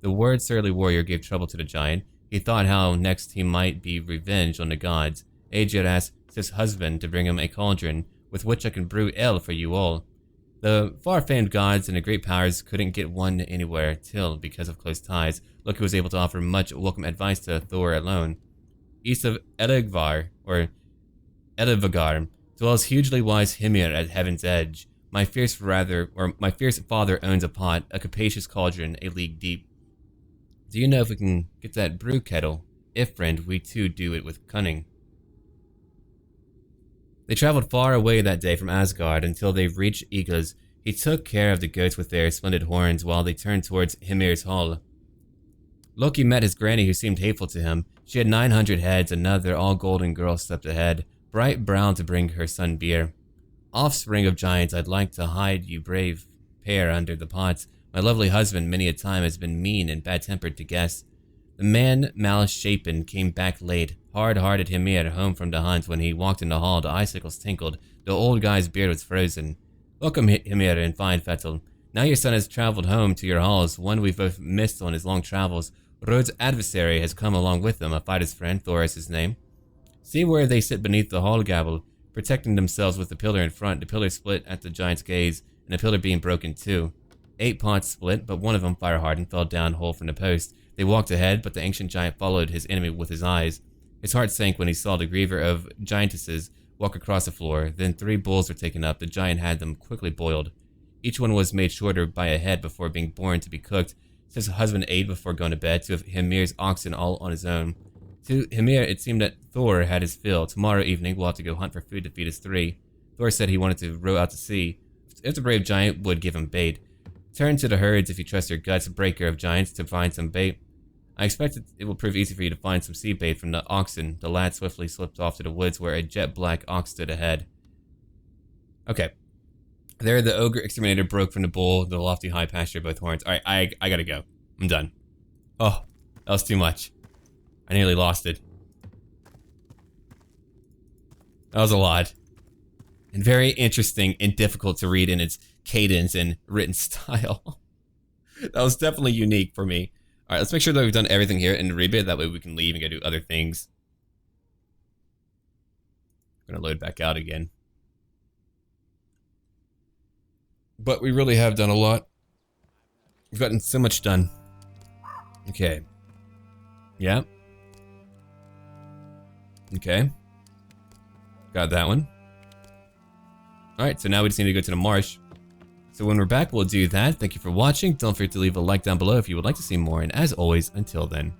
The word surly warrior gave trouble to the giant. He thought how next he might be revenged on the gods. Aegir asked his husband to bring him a cauldron, with which I can brew ale for you all. The far-famed gods and the great powers couldn't get one anywhere, till, because of close ties, Loki was able to offer much welcome advice to Thor alone. East of Elegvar, or Edevagar, dwells hugely wise Hymir at Heaven's Edge. My fierce father owns a pot, a capacious cauldron, a league deep. Do you know if we can get that brew kettle? If, friend, we too do it with cunning. They traveled far away that day from Asgard until they reached Eagles. He took care of the goats with their splendid horns while they turned towards Hymir's hall. Loki met his granny, who seemed hateful to him. She had 900 heads. Another all-golden girl stepped ahead, bright brown, to bring her son beer. Offspring of giants, I'd like to hide you brave pair under the pots. My lovely husband many a time has been mean and bad-tempered to guests. The man, malice-shapen, came back late. Hard-hearted Hymir home from the hunt. When he walked in the hall, the icicles tinkled. The old guy's beard was frozen. Welcome, Hymir and fine Fettel. Now your son has traveled home to your halls, one we've both missed on his long travels. Rod's adversary has come along with them, a fighter's friend, Thor is his name. See where they sit beneath the hall gable, protecting themselves with the pillar in front. The pillar split at the giant's gaze, and the pillar being broken too. 8 pots split, but one of them, fire-hardened, fell down whole from the post. They walked ahead, but the ancient giant followed his enemy with his eyes. His heart sank when he saw the griever of giantesses walk across the floor. Then 3 bulls were taken up. The giant had them quickly boiled. Each one was made shorter by a head before being born to be cooked. His husband ate before going to bed, 2 of Hymir's oxen all on his own. To Hymir, it seemed that Thor had his fill. Tomorrow evening, we'll have to go hunt for food to feed his 3. Thor said he wanted to row out to sea, if the brave giant would give him bait. Turn to the herds if you trust your guts, breaker of giants, to find some bait. I expect it will prove easy for you to find some sea bait from the oxen. The lad swiftly slipped off to the woods where a jet-black ox stood ahead. Okay. There, the ogre exterminator broke from the bull, the lofty high pasture of both horns. Alright, I gotta go. I'm done. Oh, that was too much. I nearly lost it. That was a lot. And very interesting and difficult to read in its cadence and written style. That was definitely unique for me. Alright, let's make sure that we've done everything here in RIBE. That way we can leave and go do other things. I'm gonna load back out again. But we really have done a lot. We've gotten so much done. Okay. Yeah. Okay. Got that one. Alright, so now we just need to go to the marsh. So when we're back, we'll do that. Thank you for watching. Don't forget to leave a like down below if you would like to see more. And as always, until then,